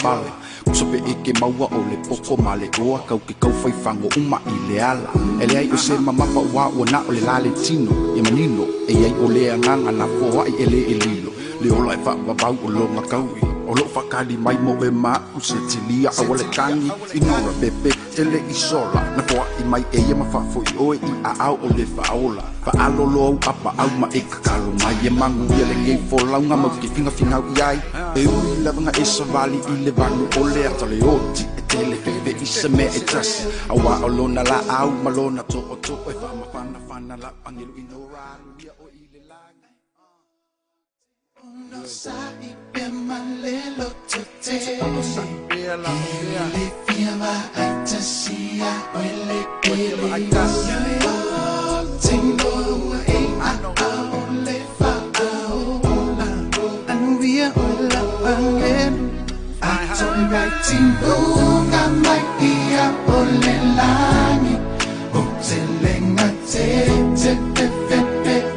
Sope eke maua o le poko male oa kau ke kau fai fango uma ile ala. Ele ai o se mamapa ua o na o le lale tino e manino. E ai o le anganga na foa I ele elilo. Le ola e fa babau o longa kaui. O lo fakali mai mo e ma se tilia a wale kangi inora pepe tele isola na poa I mai e ia mafafo I oe I a au o le faola fa alolo au apa au ma e kakalo mai e mangu ia le ngei folaunga mau ki finga au iai e ui lavanga e savali I le vanu o le atale oti e tele pepe I se me e trasi a wa o lona la au malona to e fa mafana la angelu inora ia o I le lagi no sai per malelo tutte le fiamma ai tassia o le quelle tengo e a le fa ola anuvia ola angelo I told writing bunga mai ia o le lani o te lenga te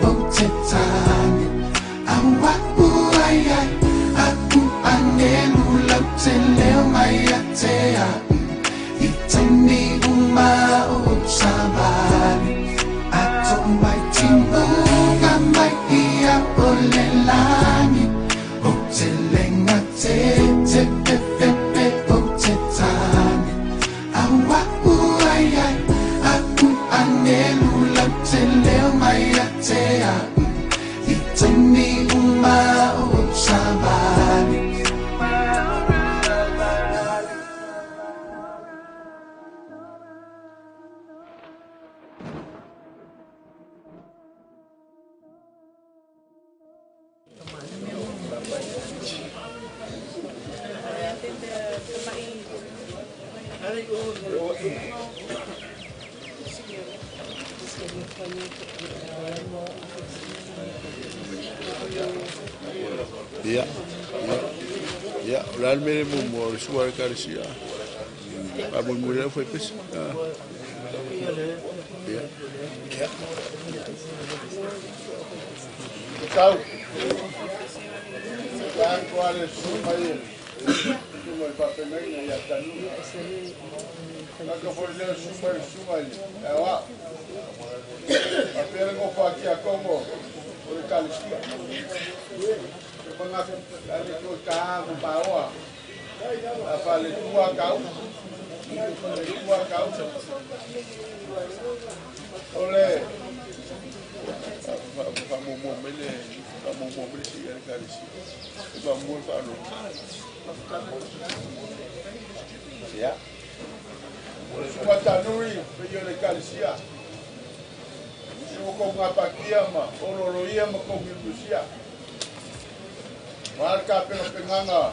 o te tani awa uai aku angelu lau te leo mai a te a I tani uma o sabani ato mai timbunga mai ia o le lani o te lenga te o te tani awa uai aku angelu lau te leo mai a te a I tani uma o sabani Ya, la me mo suar Garcia. A muy mulher foi pes. Tchau. Tá qual é suma aí? Suma papel aí ya tá nu. Na que for ler suma aí. É ó. A pera go fa aqui a como o Garcia. Pengap ada tu kau bawa, apa le tua kau, oleh, kamu mau beli siapa kali sih, kamu mau tahu, ya, semua tanuri pergi kali siapa, semua kau ngapa kiam, oloroia kau Indonesia. Marca pela penganga,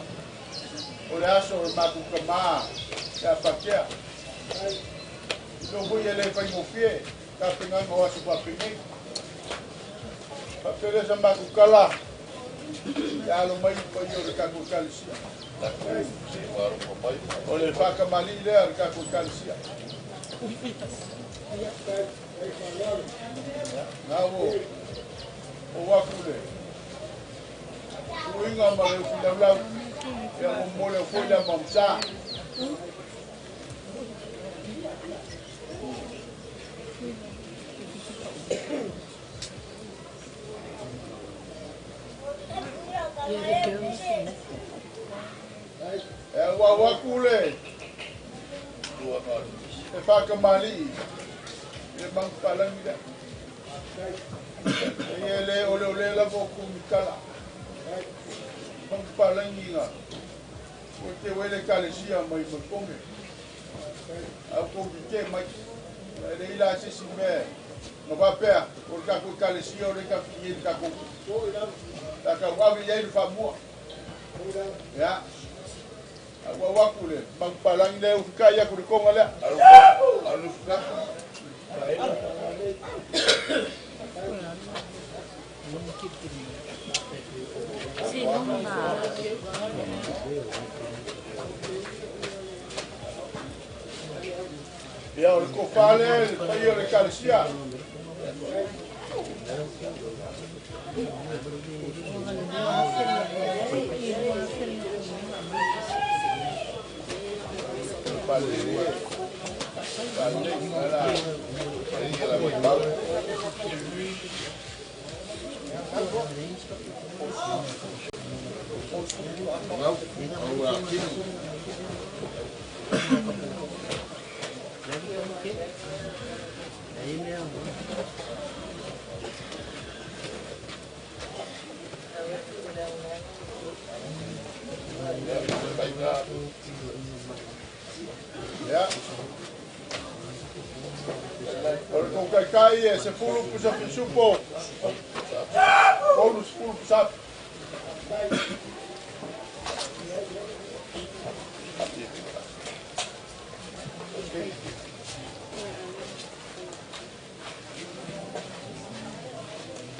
olha só o mago cama, a faquia. Não vou ele vai morrer, tá penganga o acho para pegar. Papel esse mago cala, já não vai para eu ficar com calcia. Olha faca malilha, ficar com calcia. Não, o acule. Uinga malu filau yang mole folha mamsa. Wakule. E faca mali. E bang palang dia. Ele ole la vo ku mikala. Pang palanginga. O te wele kalesia mai mo konge. Au ko ke mai. Ele ila sisi me. No va pea, o ka ku kalesia o ka fi ka ku. Ta ka wa vi ele fa mo. Ya. Agua wakule, bang palang le ufika ya ku ko ngala. Alu ka. Ya o ko fale, paio le calcia. Ya. Kalau kau kai sepuluh pusat supo, bonus 10 pusat.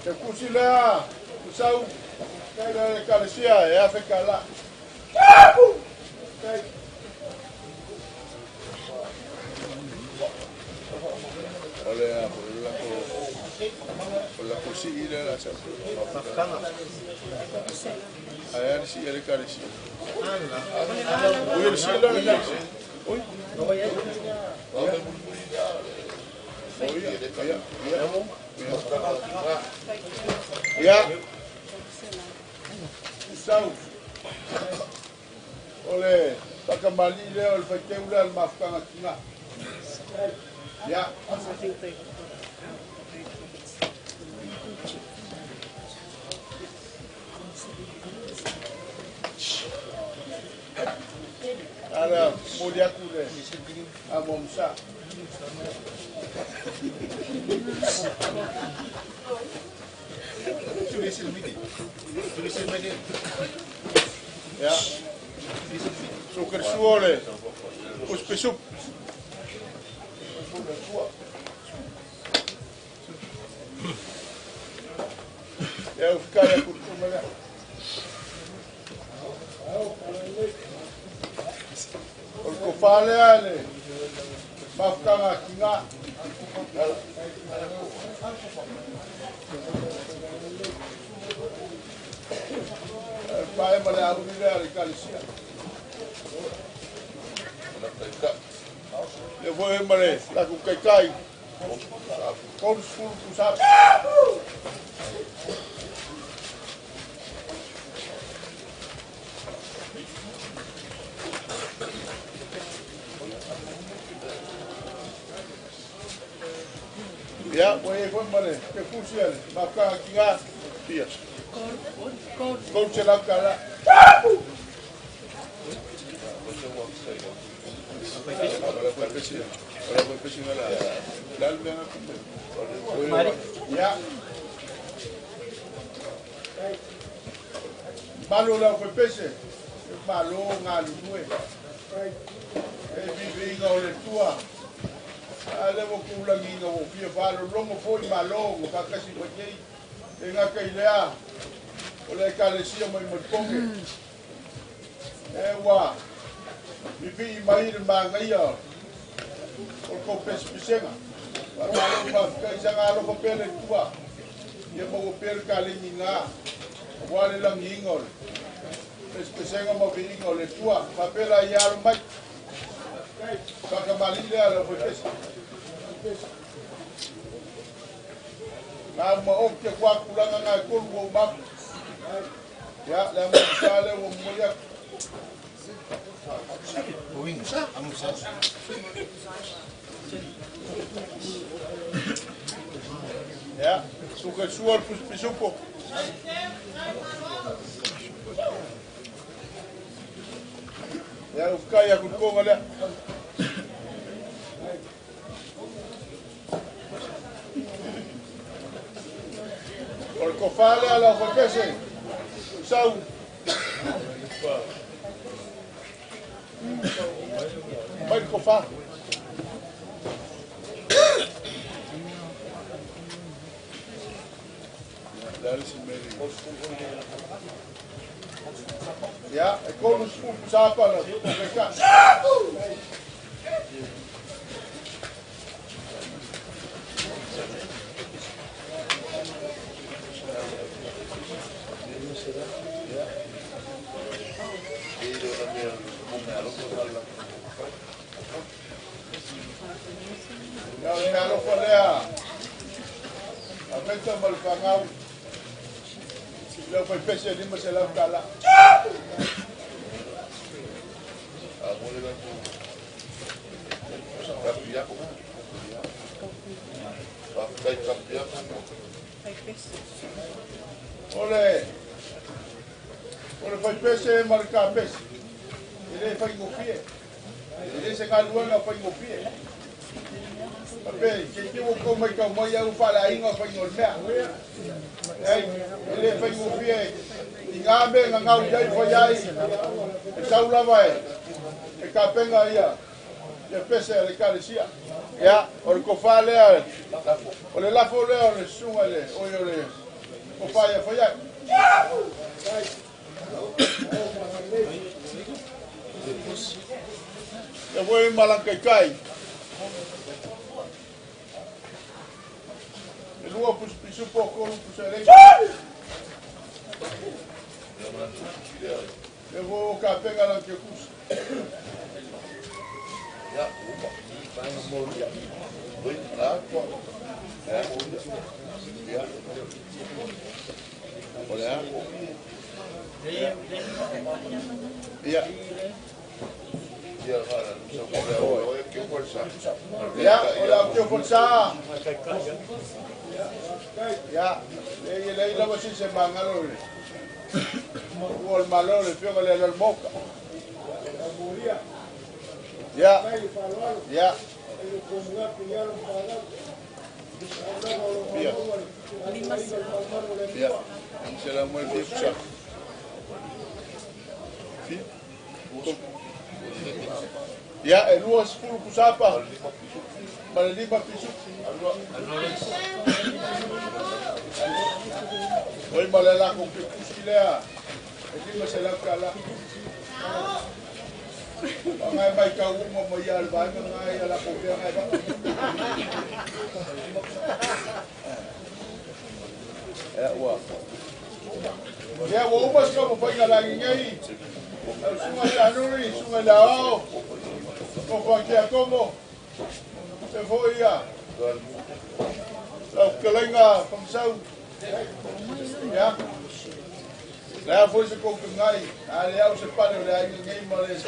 Que kusila, kusau, kai kalesia ya fekala. Oleh la cosilla la chapa. Ayah si ada karisi. Uy, si ada karisi. Uy, no vaya. Ya. Sau. Oleh pakamali le ol fakeula al mafkanga kinga. Ya. Ada mulia kule, amomsa. Ya. Suker suole, uspesup. Ya kaya kurtumaya. Ko fale ale. Mafkanga kinga. Pai mala abu ni ale kalisia. Le voy male la ku kai. Kon sul pusat. Ya, voy a male, que funcione, mafkanga kinga. Pias. Kon chela kala. Ya. Malo la fue pese. Malo ngalu nue. Vivi ngole tua. Ale mo kula nginga wo pia falo longo foi malo ngo kakasi bajei. Enga kailea. Ole kalesia mai mo konge. Ewa. Vivi mai mangaya. O ko pes pisenga. Malo ba kai sanga lo ko pele tua. Ye mo pele kalinga. Wale lang ingol. Pes pisenga mo ingol le tua. Papela yar mai. Kaka malile ala ko pes. Na mo ok kwa kulanga nga ko wo mak. Ya, la mo sale wo mo ya. Wing, amusa. Ya. Suka suar pisupo. Ya ukaya kukonga le. Por kofale ala kopese. Sau. Vai kofa. Ja, ik kon een spoel zaken. Ja, ik ga nog wel leren. Ik ben toch wel van jou. Lo fue especie de se la cala. Ole. Ole fue especie de marca pes. Ele fue ngopie. Ele se calua na fue ngopie. Pape, que eu como que eu ia falar aí não foi normal. Ele fez o fie. Ingabe ngangau jai foi aí. Saula vai. E capenga aí. E pese ele carecia. Ya, o fale a. Ole la fole ole sungale, ole. O faia foi aí. Eu vou em Malancai. Lua pisu poko pusere. Eu vou capenga lá que custa. Ja, vai no moria. Vai lá, é. Ja. Olha. Ja. Ja, cara, não sei como é que forçar. Ja, olha o que eu forçar. Ya, le la voce se mangalo. O malo le pego le al moca. Ya. Ya. Ya. Ya. Se la mueve bien ça. Ya, el uo es puro kusapa. Malima pisu. Hoy malela con que cuskilea. Encima se la cala. Ngai mai ka uma mai al ba ngai ala ko pe ngai ba. Wa. Ya wo uma ska mo pai ngala ngai. Sunga tanuri, sunga lao. Ko ko ke como. Se foi ya. Of kelenga van zo. Ja. Daar voor ze komt een nai. Hij jou ze pannen daar in geen maar is.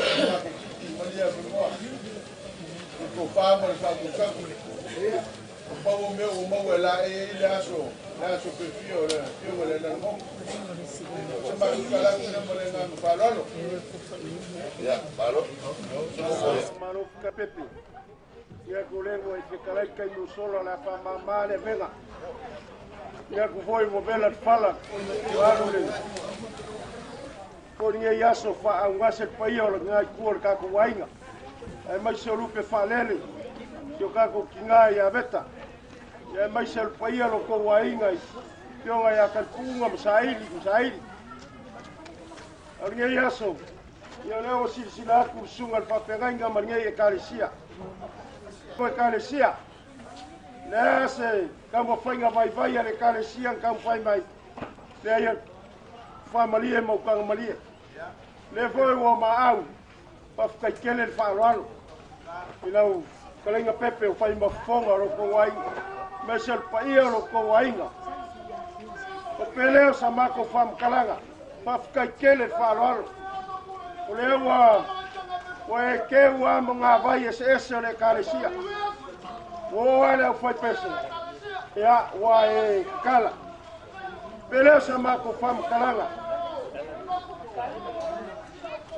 Maar die hebben nog. Ik kom vaar maar van de kant. Op een mail om moe la daar zo. Daar zo perfio daar. Veel wel dan nog. Ze maar ook al kunnen maar dan paralo. Ja, paralo. Maar ook kapepi. Ia kulengo e te kalai kai no solo la fa mama le vela. Ia ku foi mo vela fala. Claro le. Por ia yaso fa angase pai o ngai kuor ka ku wainga. Ai mai se lupe fa lele. Yo ka ku kinga ia veta. Ia mai se pai o ko wainga. Yo ga ya ka kunga msaili. Ia yaso. Ia leo silsila ku sunga fa peganga mangai e kalisia. Foi calesia. Nesse, como foi nga vai ale calesia, como foi mai. Leia família mo kang malia. Le foi o maau. Pa ficar kele faralo. Ila kalenga pepe o fai mafonga ro ko wai. Mesel pai ro ko wainga. O peleo sama ko fam kalanga. Pa ficar kele faralo. O lewa Oe ke ua mga vai ese le kalesia. O ale foi pesa. ya wa e kala pele sa mako fam kalanga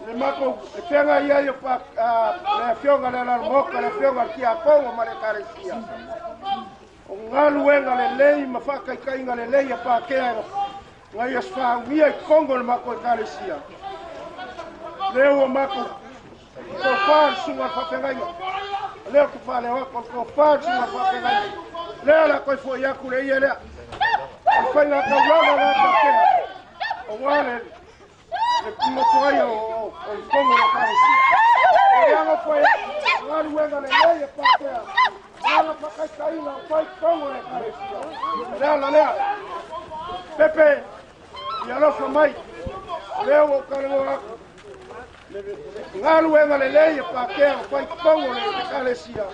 le mako fenga ia yo pa le fionga le la moka le fionga ki a kongo mare karesia o ngalu wenga le lei mafaka kai nga le lei pa ke ngai asfa mia kongo le mako karesia le o mako ko fa sunga fa fenga le ko fa le ko fa sunga fa fenga le la ko fo ya ku le ia le fa na ka la la pa ke o wale como foi o como na carecia e ela foi lá no lugar da lei para ela para cair não foi como na carecia ela Pepe e ela foi mais leu o cara lá no lugar da lei para ela foi como na carecia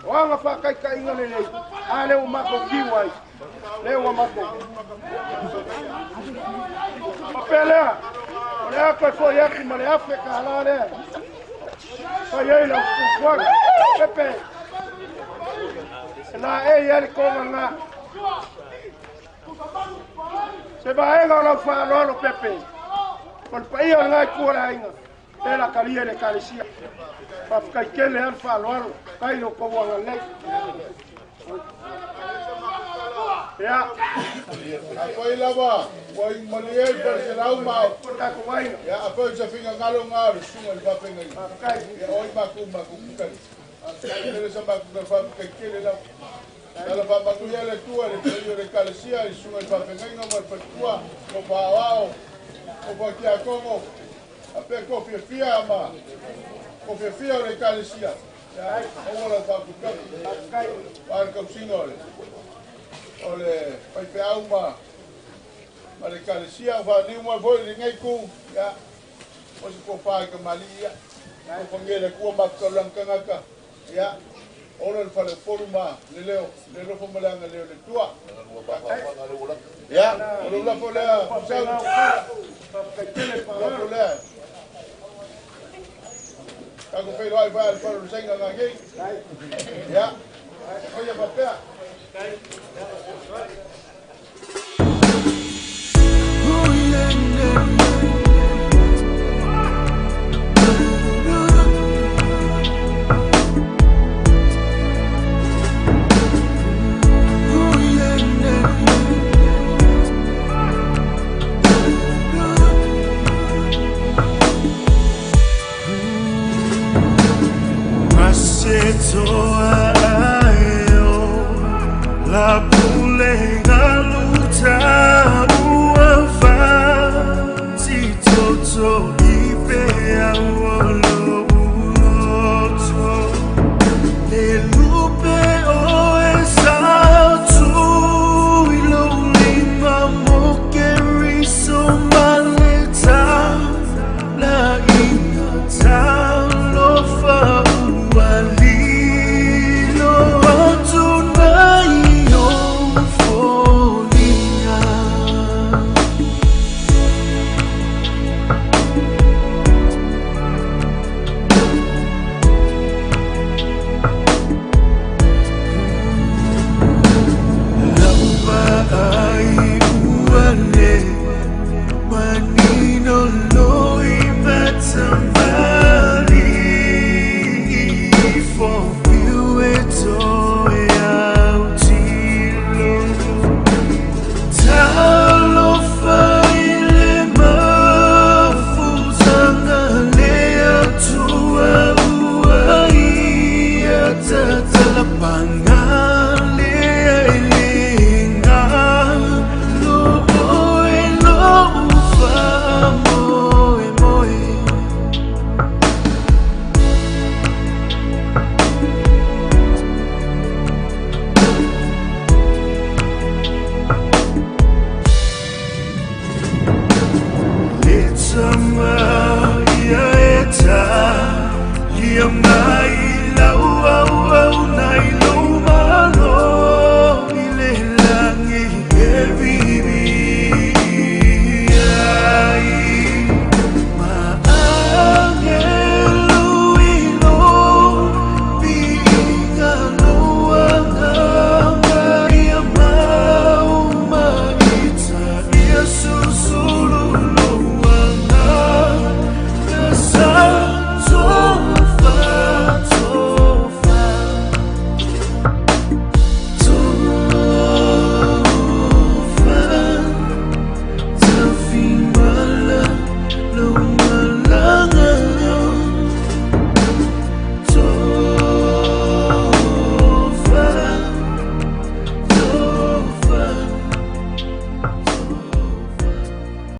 o ela para cair na lei ale o maco kiwai leu o maco papelea olha que foi aqui mas África lá né foi ele o fogo Pepe lá ele como lá se vai lá falar no Pepe por país lá cura ainda ela calia de calicia para ficar que ele falar cai no como lá ya Apoy lava, boy maliel per serau mau. ta ko vai Ya apoy sa finga ngalo ngalo sunga ba penga. kai Ya oi maku kai. Ele sa maku da fa kele la. Dala fa maku ya le tua le pelio de calesia e sunga ba penga no mar per tua. Ko ba wao. Ko ba kia como. Ape ko fia ma. Ko fia le calesia. Ya o la fa ku kai. Par ka sinole. Ole pai pe au ma le kalesia va ni mo voi ni ngai ku ya o se ko fa ka malia ko fongele ku ma ka lankanga ka ya ole fa le forma le leo fo malanga leo le tua ya ole la fo le sa ka kele pa la fo le ka ko fe vai va fa le senga ngai ya ko ya papea Pasito